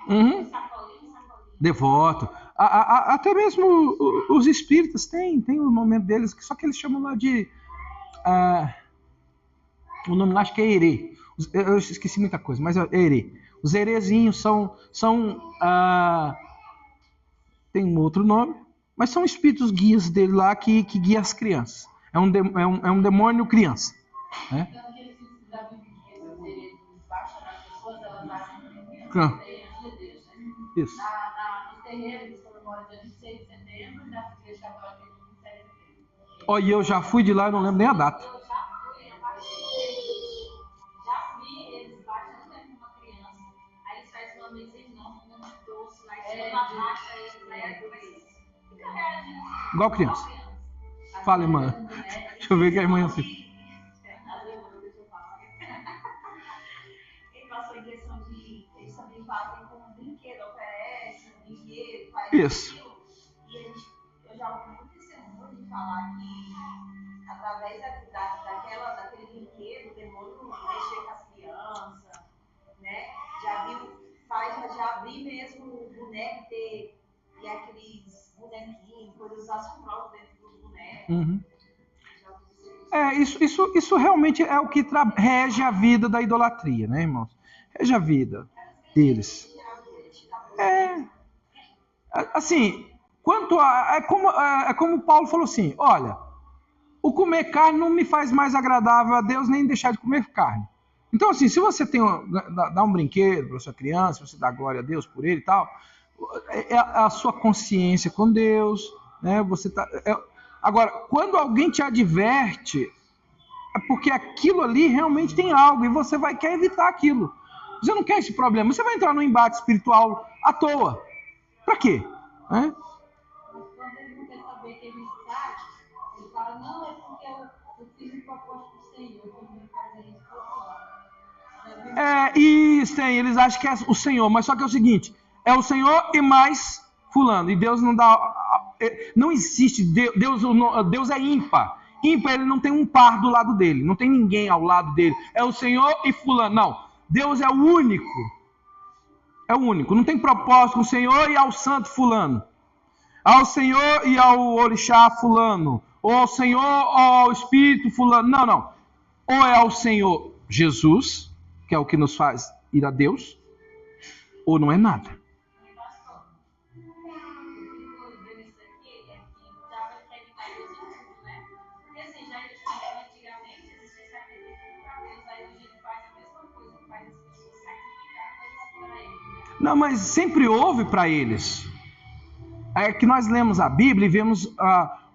Uhum. Devoto. Até mesmo os espíritas têm um momento deles, só que eles chamam lá de. O nome lá acho que é herê. Eu esqueci muita coisa, mas é herê. Os herezinhos tem um outro nome, mas são espíritos guias dele lá que guiam as crianças. É um demônio criança. Né? Isso. No terreiro, eles comemoram dia 26 de setembro, e na igreja católica, dia 27 de setembro. Olha, eu já fui de lá e não lembro nem a data. Eu já fui, já vi eles baixando com uma criança. Aí eles fazem uma mesa enorme, um doce lá, e uma baixa eles, aí igual criança. Fala, irmã. Deixa eu ver que a irmã é assim. Ele passou a impressão de eles também fazem como um brinquedo, oferece um brinquedo, faz isso. E eu já ouvi muito testemunho de falar que através daquele brinquedo, o demônio mexer com as crianças, né? Já abrir mesmo o boneco e aqueles bonequinhos, coisas assombrosas dentro do boneco. Uhum. Isso realmente é o que rege a vida da idolatria, né, irmãos? Rege a vida deles. Assim, é como Paulo falou assim, olha, o comer carne não me faz mais agradável a Deus nem deixar de comer carne. Então, assim, se você dá um brinquedo para sua criança, você dá glória a Deus por ele e tal, é a sua consciência com Deus, né? Agora, quando alguém te adverte, é porque aquilo ali realmente tem algo e você quer evitar aquilo. Você não quer esse problema. Você vai entrar num embate espiritual à toa. Pra quê? Quando ele não quer saber que ele sabe, ele fala, não, é porque eu fiz um propósito pro Senhor, eu vou fazer isso todo ano. Isso tem, eles acham que é o Senhor, mas só que é o seguinte, é o Senhor e mais fulano, e Deus não dá, não existe, Deus é ímpar, ele não tem um par do lado dele, não tem ninguém ao lado dele, é o Senhor e fulano, não, Deus é o único, não tem propósito com o Senhor e ao santo fulano, ao Senhor e ao orixá fulano, ou ao Senhor ou ao espírito fulano, não, ou é ao Senhor Jesus, que é o que nos faz ir a Deus, ou não é nada. Não, mas sempre houve para eles. É que nós lemos a Bíblia e vemos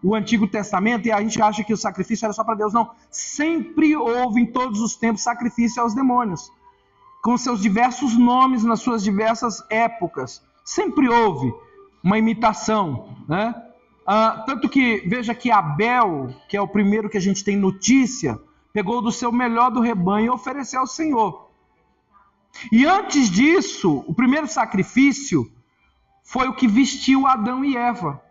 o Antigo Testamento e a gente acha que o sacrifício era só para Deus. Não, sempre houve em todos os tempos sacrifício aos demônios, com seus diversos nomes nas suas diversas épocas. Sempre houve uma imitação, né? Tanto que, veja que Abel, que é o primeiro que a gente tem notícia, pegou do seu melhor do rebanho e ofereceu ao Senhor. E antes disso, o primeiro sacrifício foi o que vestiu Adão e Eva.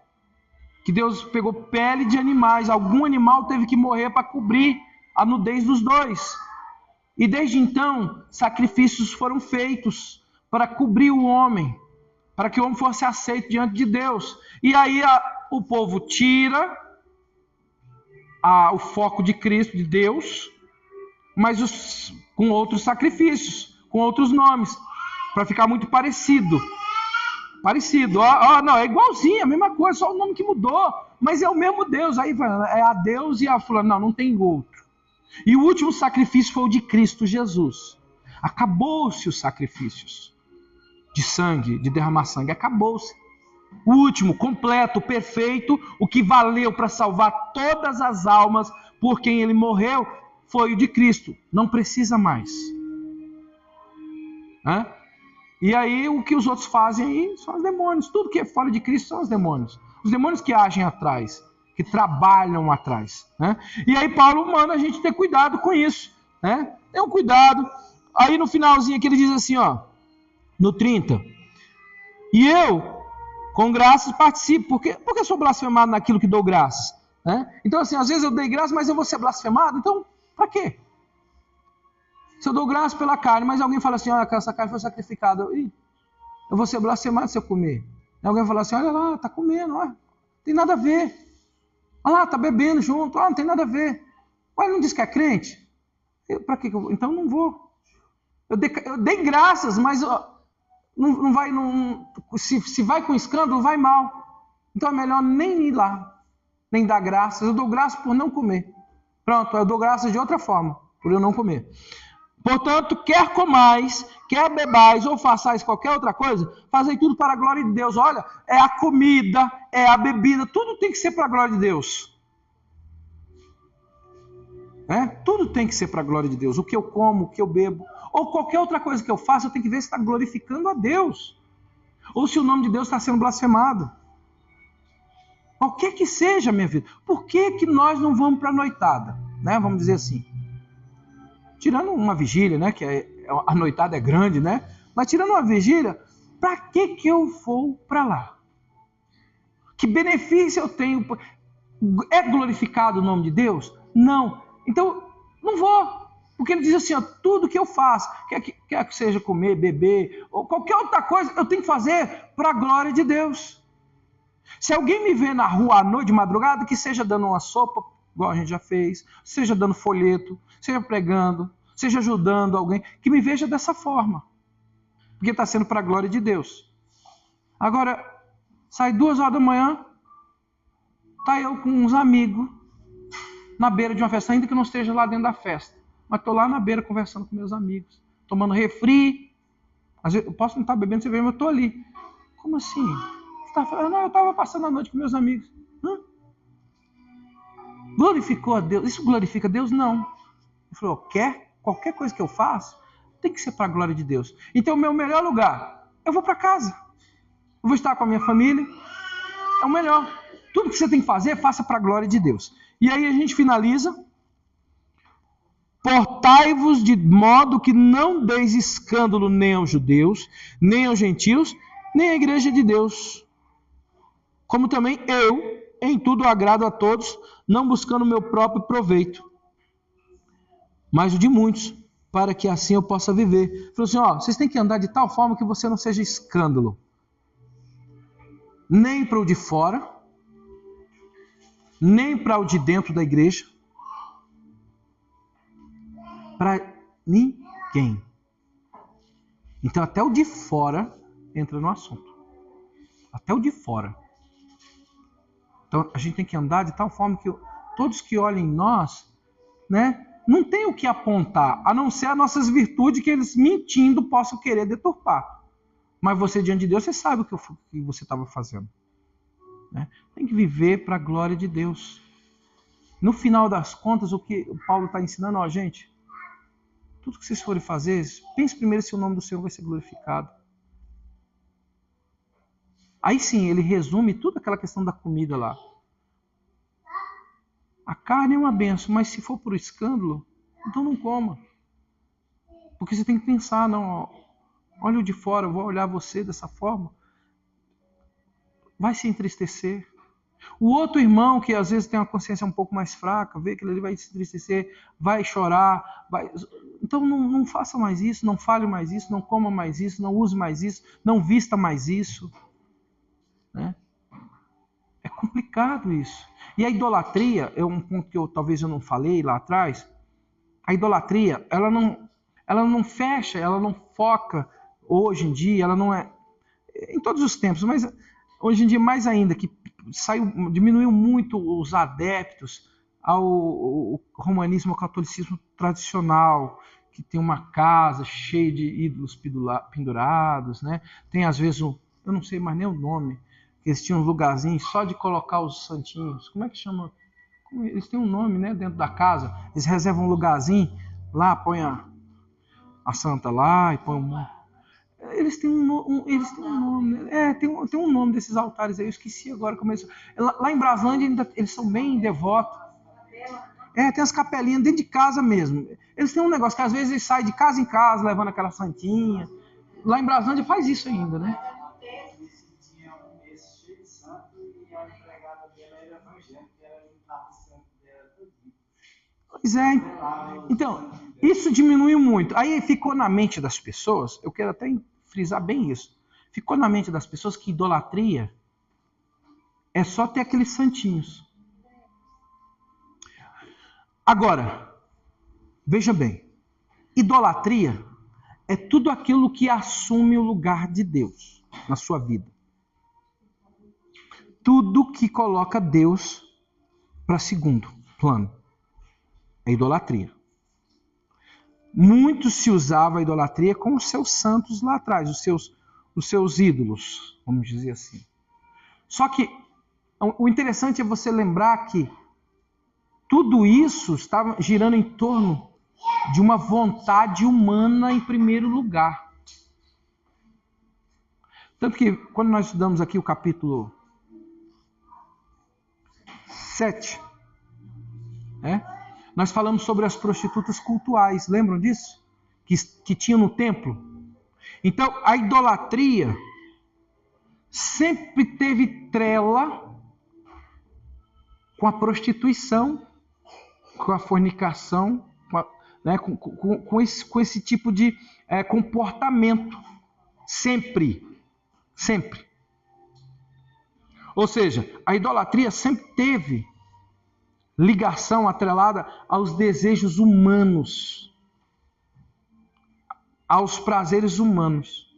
Que Deus pegou pele de animais, algum animal teve que morrer para cobrir a nudez dos dois. E desde então, sacrifícios foram feitos para cobrir o homem, para que o homem fosse aceito diante de Deus. E aí o povo tira o foco de Cristo, de Deus, mas com outros sacrifícios, com outros nomes, para ficar muito parecido. Não, é igualzinho, a mesma coisa, só o nome que mudou, mas é o mesmo Deus. Aí é a Deus e a fulana, não tem outro. E o último sacrifício foi o de Cristo Jesus. Acabou-se os sacrifícios de sangue, de derramar sangue, acabou-se. O último, completo, perfeito, o que valeu para salvar todas as almas por quem ele morreu, foi o de Cristo. Não precisa mais. E aí o que os outros fazem aí são os demônios. Tudo que é fora de Cristo são os demônios. Os demônios que agem atrás, que trabalham atrás. E aí Paulo manda a gente ter cuidado com isso. Tem um cuidado. Aí no finalzinho aqui ele diz assim, no 30. E eu, com graças, participo. Porque eu sou blasfemado naquilo que dou graças. Então assim, às vezes eu dei graças, mas eu vou ser blasfemado. Então, para quê? Se eu dou graça pela carne, mas alguém fala assim, olha, essa carne foi sacrificada. Eu vou ser blasfemado se eu comer. E alguém fala assim, olha lá, está comendo, não tem nada a ver. Olha lá, está bebendo junto, não tem nada a ver. Olha, não diz que é crente? Para que eu vou? Então não vou. Eu dei graças, mas não vai, se vai com escândalo, vai mal. Então é melhor nem ir lá, nem dar graças. Eu dou graças por não comer. Pronto, eu dou graças de outra forma, por eu não comer. Portanto, quer comais, quer bebais ou façais qualquer outra coisa, fazei tudo para a glória de Deus. Olha, é a comida, é a bebida, tudo tem que ser para a glória de Deus. Tudo tem que ser para a glória de Deus. O que eu como, o que eu bebo, ou qualquer outra coisa que eu faço, eu tenho que ver se está glorificando a Deus. Ou se o nome de Deus está sendo blasfemado. Qualquer que seja a minha vida. Por que nós não vamos para a noitada? Vamos dizer assim. Tirando uma vigília, que a noitada é grande, mas tirando uma vigília, para que eu vou para lá? Que benefício eu tenho? É glorificado o nome de Deus? Não. Então, não vou. Porque ele diz assim, tudo que eu faço, quer que seja comer, beber, ou qualquer outra coisa, eu tenho que fazer para a glória de Deus. Se alguém me vê na rua à noite, de madrugada, que seja dando uma sopa, igual a gente já fez, seja dando folheto, seja pregando, seja ajudando alguém, que me veja dessa forma. Porque está sendo para a glória de Deus. Agora, sai 2 horas da manhã, está eu com uns amigos, na beira de uma festa, ainda que não esteja lá dentro da festa. Mas estou lá na beira conversando com meus amigos, tomando refri. Às vezes, eu posso não estar bebendo cerveja, mas eu estou ali. Como assim? Você tá falando? Não, eu estava passando a noite com meus amigos. Glorificou a Deus? Isso glorifica a Deus? Não. Ele falou, qualquer coisa que eu faço, tem que ser para a glória de Deus. Então, o meu melhor lugar, eu vou para casa. Eu vou estar com a minha família. É o melhor. Tudo que você tem que fazer, faça para a glória de Deus. E aí a gente finaliza. Portai-vos de modo que não deis escândalo nem aos judeus, nem aos gentios, nem à igreja de Deus. Como também eu, em tudo agrado a todos, não buscando o meu próprio proveito, mas o de muitos, para que assim eu possa viver. Falou assim, vocês têm que andar de tal forma que você não seja escândalo. Nem para o de fora, nem para o de dentro da igreja, para ninguém. Então até o de fora entra no assunto. Até o de fora. Então a gente tem que andar de tal forma que todos que olhem em nós, não tem o que apontar, a não ser as nossas virtudes que eles mentindo possam querer deturpar. Mas você, diante de Deus, você sabe o que você estava fazendo. Né? Tem que viver para a glória de Deus. No final das contas, o que o Paulo está ensinando, ó, gente, tudo que vocês forem fazer, pense primeiro se o nome do Senhor vai ser glorificado. Aí sim, ele resume toda aquela questão da comida lá. A carne é uma benção, mas se for por escândalo, então não coma. Porque você tem que pensar, não, ó, olha o de fora, eu vou olhar você dessa forma. Vai se entristecer. O outro irmão, que às vezes tem uma consciência um pouco mais fraca, vê que ele vai se entristecer, vai chorar. Então não faça mais isso, não fale mais isso, não coma mais isso, não use mais isso, não vista mais isso. Né? É complicado isso. E a idolatria, é um ponto que talvez eu não falei lá atrás. A idolatria, ela não fecha, ela não foca hoje em dia, ela não é em todos os tempos, mas hoje em dia mais ainda, que diminuiu muito os adeptos ao romanismo, ao catolicismo tradicional, que tem uma casa cheia de ídolos pendurados, né? Tem às vezes, eu não sei mais nem o nome, eles tinham um lugarzinho só de colocar os santinhos. Como é que chama? Eles têm um nome, né, dentro da casa. Eles reservam um lugarzinho lá, põe a santa lá e põe um... Eles têm um nome. Tem um nome desses altares aí, eu esqueci agora como eles... Lá em Braslândia ainda, eles são bem devotos. Tem as capelinhas dentro de casa mesmo. Eles têm um negócio que às vezes eles saem de casa em casa, levando aquela santinha. Lá em Braslândia faz isso ainda, né? Pois é. Então, isso diminuiu muito. Aí ficou na mente das pessoas, eu quero até frisar bem isso, ficou na mente das pessoas que idolatria é só ter aqueles santinhos. Agora, veja bem, idolatria é tudo aquilo que assume o lugar de Deus na sua vida. Tudo que coloca Deus para segundo plano é idolatria. Muito se usava a idolatria com os seus santos lá atrás, os seus ídolos, vamos dizer assim. Só que o interessante é você lembrar que tudo isso estava girando em torno de uma vontade humana em primeiro lugar. Tanto que quando nós estudamos aqui o capítulo 7, nós falamos sobre as prostitutas cultuais, lembram disso? Que tinham no templo. Então, a idolatria sempre teve trela com a prostituição, com a fornicação, com esse tipo de comportamento. Sempre. Sempre. Ou seja, a idolatria sempre teve ligação atrelada aos desejos humanos, aos prazeres humanos.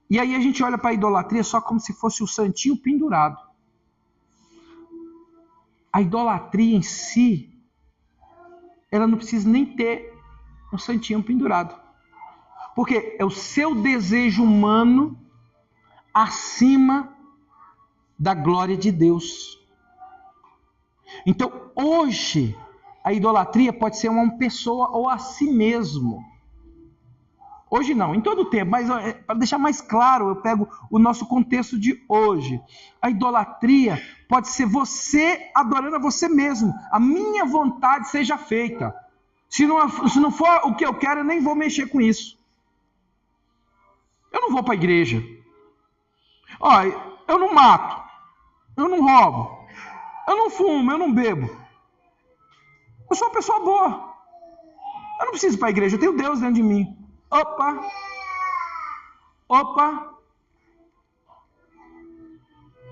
E aí a gente olha para a idolatria só como se fosse o santinho pendurado. A idolatria em si, ela não precisa nem ter um santinho pendurado. Porque é o seu desejo humano acima da glória de Deus. Então, hoje, a idolatria pode ser uma pessoa ou a si mesmo. Hoje não, em todo o tempo, mas para deixar mais claro, eu pego o nosso contexto de hoje. A idolatria pode ser você adorando a você mesmo. A minha vontade seja feita. Se não for o que eu quero, eu nem vou mexer com isso. Eu não vou para a igreja. Eu não mato. Eu não roubo. Eu não fumo, eu não bebo. Eu sou uma pessoa boa. Eu não preciso ir para a igreja, eu tenho Deus dentro de mim. Opa.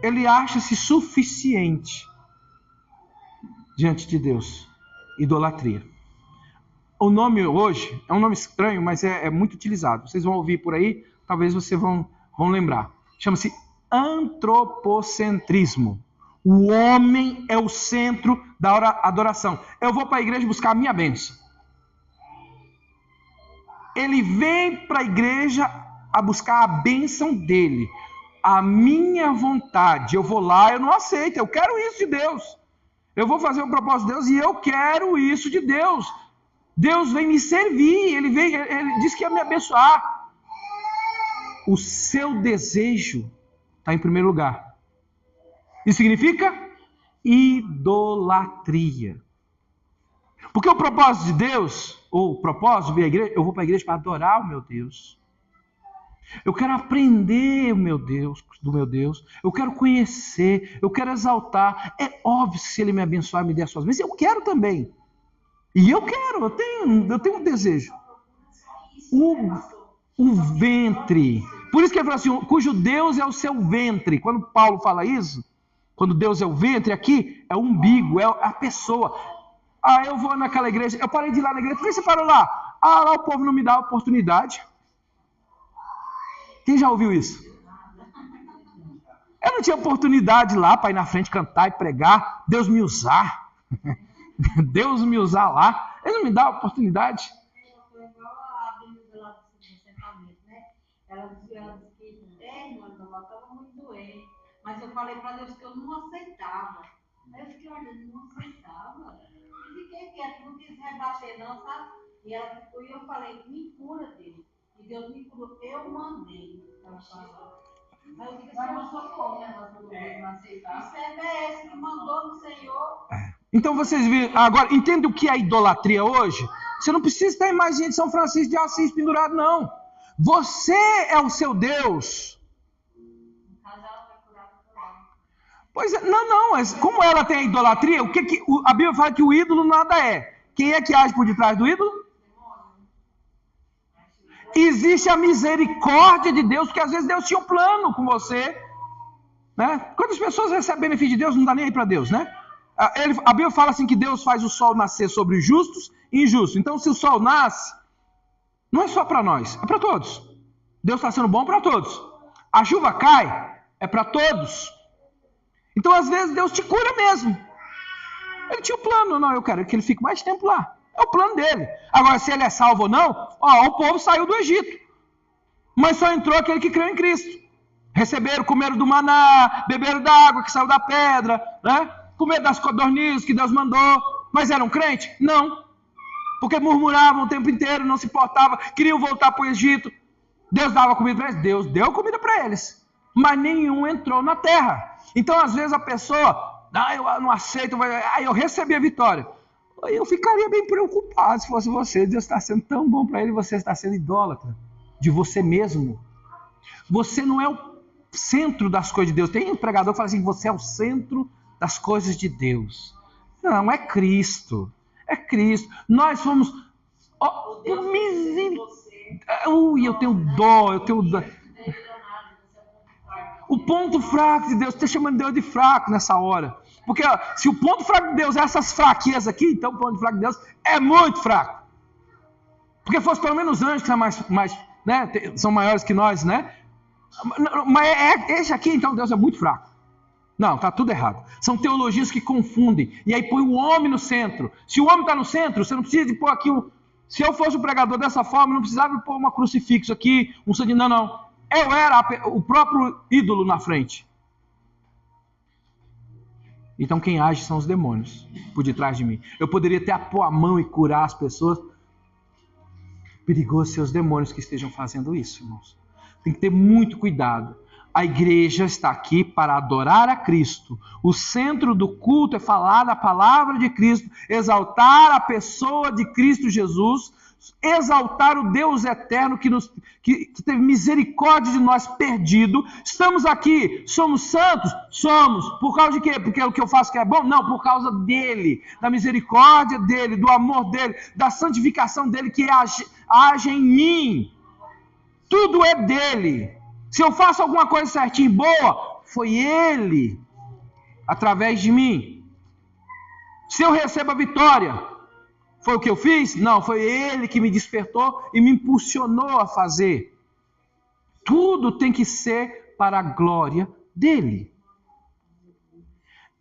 Ele acha-se suficiente diante de Deus. Idolatria. O nome hoje é um nome estranho, mas é muito utilizado. Vocês vão ouvir por aí, talvez vocês vão lembrar. Chama-se antropocentrismo. O homem é o centro da adoração. Eu vou para a igreja buscar a minha bênção. Ele vem para a igreja a buscar a bênção dele. A minha vontade, eu vou lá, eu não aceito, eu quero isso de Deus. Eu vou fazer o propósito de Deus e eu quero isso de Deus. Deus vem me servir, ele diz que ia me abençoar. O seu desejo está em primeiro lugar. Isso significa idolatria. Porque o propósito de Deus, ou o propósito de vir à igreja, eu vou para a igreja para adorar o meu Deus. Eu quero aprender do meu Deus. Eu quero conhecer, eu quero exaltar. É óbvio que se ele me abençoar, me der as suas bênçãos, eu quero também. E eu tenho um desejo. O ventre. Por isso que ele fala assim, cujo Deus é o seu ventre. Quando Paulo fala isso, quando Deus é o ventre, aqui é o umbigo, é a pessoa. Eu vou naquela igreja, eu parei de ir lá na igreja. Por que você parou lá? Lá o povo não me dá oportunidade. Quem já ouviu isso? Eu não tinha oportunidade lá para ir na frente cantar e pregar. Deus me usar. Deus me usar lá. Ele não me dá oportunidade. Foi igual a Bíblia lá do assentamento, né? Ela disse que, irmã, eu estava muito doente. Mas eu falei para Deus que eu não aceitava. Aí eu fiquei olhando, não aceitava. E fiquei quieto, não quis rebater não, sabe? E eu falei, me cura, Deus. E Deus me curou, eu mandei. Aí eu disse, eu sou como, né? Nós não aceitar. O servo é esse que mandou no Senhor. Então vocês viram, agora, entende o que é idolatria hoje? Você não precisa ter a imagem de São Francisco de Assis pendurado, não. Você é o seu Deus. Pois é, não, mas como ela tem a idolatria, a Bíblia fala que o ídolo nada é. Quem é que age por detrás do ídolo? Existe a misericórdia de Deus, porque às vezes Deus tinha um plano com você. Né? Quantas pessoas recebem benefício de Deus, não dá nem aí para Deus, né? A Bíblia fala assim que Deus faz o sol nascer sobre os justos e injustos. Então se o sol nasce, não é só para nós, é para todos. Deus está sendo bom para todos. A chuva cai, é para todos. Então às vezes Deus te cura mesmo. Ele tinha um plano, não, eu quero que ele fique mais tempo lá. É o plano dele. Agora, se ele é salvo ou não, o povo saiu do Egito. Mas só entrou aquele que creu em Cristo. Receberam, comeram do maná, beberam da água que saiu da pedra, né? Comeram das codornizes que Deus mandou. Mas eram crentes? Não. Porque murmuravam o tempo inteiro, não se importavam, queriam voltar para o Egito. Deus dava comida para eles? Deus deu comida para eles. Mas nenhum entrou na terra. Então, às vezes, a pessoa, eu não aceito, eu recebi a vitória. Eu ficaria bem preocupado se fosse você. Deus está sendo tão bom para ele e você está sendo idólatra de você mesmo. Você não é o centro das coisas de Deus. Tem um pregador que fala assim, você é o centro das coisas de Deus. Não, é Cristo. É Cristo. Nós somos... eu tenho dó, O ponto fraco de Deus, você está chamando Deus de fraco nessa hora. Porque se o ponto fraco de Deus é essas fraquezas aqui, então o ponto fraco de Deus é muito fraco. Porque fosse pelo menos os anjos que são mais né, são maiores que nós, né? Mas esse aqui, então, Deus é muito fraco. Não, está tudo errado. São teologias que confundem. E aí põe o homem no centro. Se o homem está no centro, você não precisa de pôr aqui Se eu fosse o pregador dessa forma, não precisava pôr uma crucifixo aqui, um sangue. Não. Eu era o próprio ídolo na frente. Então quem age são os demônios por detrás de mim. Eu poderia até pôr a mão e curar as pessoas. Perigoso ser os demônios que estejam fazendo isso, irmãos. Tem que ter muito cuidado. A igreja está aqui para adorar a Cristo. O centro do culto é falar da palavra de Cristo, exaltar a pessoa de Cristo Jesus, exaltar o Deus eterno que teve misericórdia de nós perdido. Estamos aqui, somos santos? Somos. Por causa de quê? Porque o que eu faço que é bom? Não, por causa dele, da misericórdia dele, do amor dele, da santificação dele que age em mim. Tudo é dele. Se eu faço alguma coisa certinha e boa, foi ele, através de mim. Se eu recebo a vitória, foi o que eu fiz? Não, foi ele que me despertou e me impulsionou a fazer. Tudo tem que ser para a glória dele.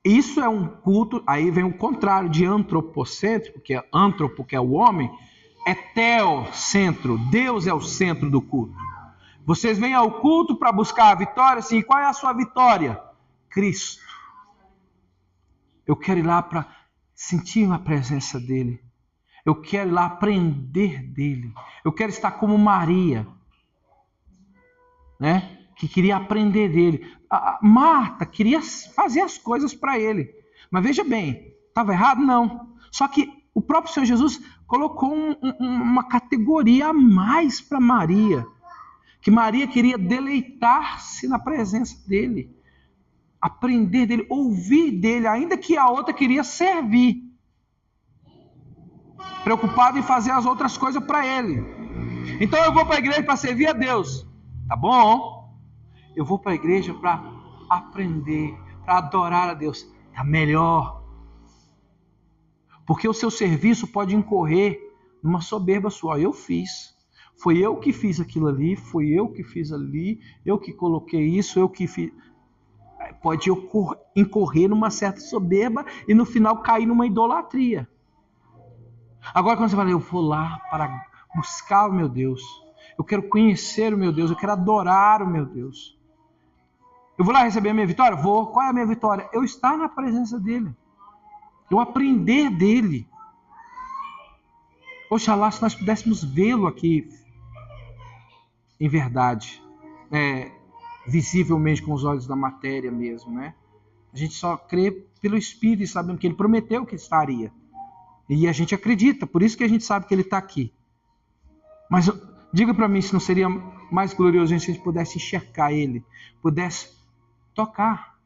Isso é um culto, aí vem o contrário de antropocêntrico, que é antropo, que é o homem, é teocentro, Deus é o centro do culto. Vocês vêm ao culto para buscar a vitória? Sim, qual é a sua vitória? Cristo. Eu quero ir lá para sentir a presença dele. Eu quero ir lá aprender dele. Eu quero estar como Maria, né? Que queria aprender dele. A Marta queria fazer as coisas para ele. Mas veja bem, estava errado? Não. Só que o próprio Senhor Jesus colocou uma categoria a mais para Maria. Que Maria queria deleitar-se na presença dele. Aprender dele, ouvir dele, ainda que a outra queria servir. Preocupado em fazer as outras coisas para ele. Então eu vou para a igreja para servir a Deus. Tá bom? Eu vou para a igreja para aprender, para adorar a Deus. Tá melhor. Porque o seu serviço pode incorrer numa soberba sua. Eu fiz. Foi eu que fiz aquilo ali, foi eu que fiz ali, eu que coloquei isso, eu que fiz. Pode incorrer numa certa soberba e no final cair numa idolatria. Agora quando você fala, eu vou lá para buscar o meu Deus, eu quero conhecer o meu Deus, eu quero adorar o meu Deus. Eu vou lá receber a minha vitória? Vou. Qual é a minha vitória? Eu estar na presença dele. Eu aprender dele. Oxalá se nós pudéssemos vê-lo aqui em verdade. Visivelmente com os olhos da matéria mesmo, né? A gente só crê pelo Espírito e sabendo que ele prometeu que estaria. E a gente acredita, por isso que a gente sabe que ele está aqui. Mas diga para mim se não seria mais glorioso se a gente pudesse enxergar ele, pudesse tocar,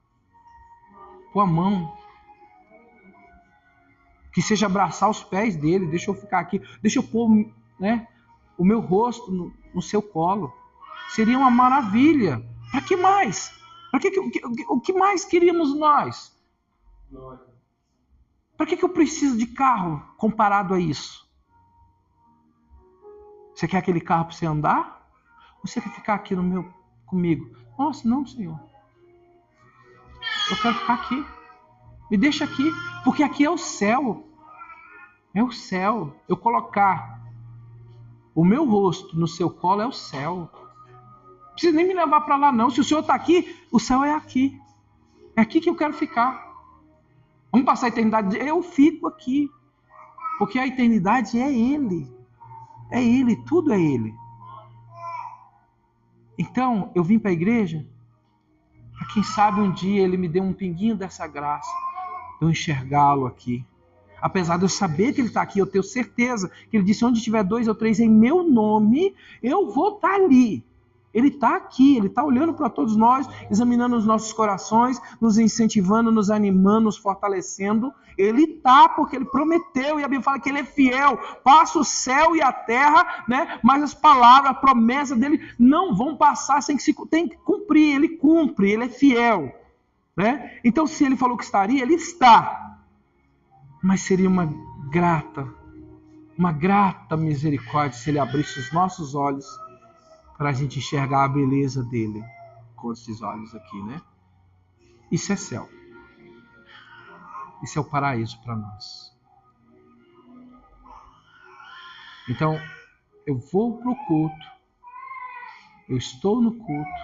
pôr a mão, que seja abraçar os pés dele, deixa eu ficar aqui, deixa eu pôr, né, o meu rosto no seu colo. Seria uma maravilha. Para que mais? O que mais queríamos nós? Para que eu preciso de carro comparado a isso? Você quer aquele carro para você andar? Ou você quer ficar aqui comigo? Nossa, não, Senhor. Eu quero ficar aqui. Me deixa aqui. Porque aqui é o céu. É o céu. Eu colocar o meu rosto no seu colo é o céu. Não precisa nem me levar para lá, não. Se o Senhor está aqui, o céu é aqui. É aqui que eu quero ficar. Vamos passar a eternidade. Eu fico aqui. Porque a eternidade é Ele. É Ele, tudo é Ele. Então, eu vim para a igreja para quem sabe um dia Ele me dê um pinguinho dessa graça. De eu enxergá-lo aqui. Apesar de eu saber que Ele está aqui, eu tenho certeza que Ele disse, onde tiver 2 ou 3 em meu nome, eu vou estar ali. Ele está aqui, Ele está olhando para todos nós, examinando os nossos corações, nos incentivando, nos animando, nos fortalecendo. Ele está, porque Ele prometeu, e a Bíblia fala que Ele é fiel. Passa o céu e a terra, né? Mas as palavras, a promessa dEle não vão passar sem que se tem que cumprir. Ele cumpre, Ele é fiel. Né? Então, se Ele falou que estaria, Ele está. Mas seria uma grata misericórdia se Ele abrisse os nossos olhos para a gente enxergar a beleza dele com esses olhos aqui, né? Isso é céu. Isso é o paraíso para nós. Então, eu vou para o culto, eu estou no culto,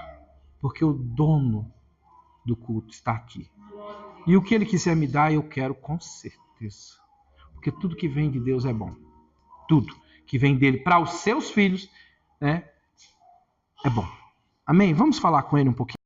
porque o dono do culto está aqui. E o que ele quiser me dar, eu quero com certeza. Porque tudo que vem de Deus é bom. Tudo que vem dele para os seus filhos, né? É bom. Amém? Vamos falar com ele um pouquinho.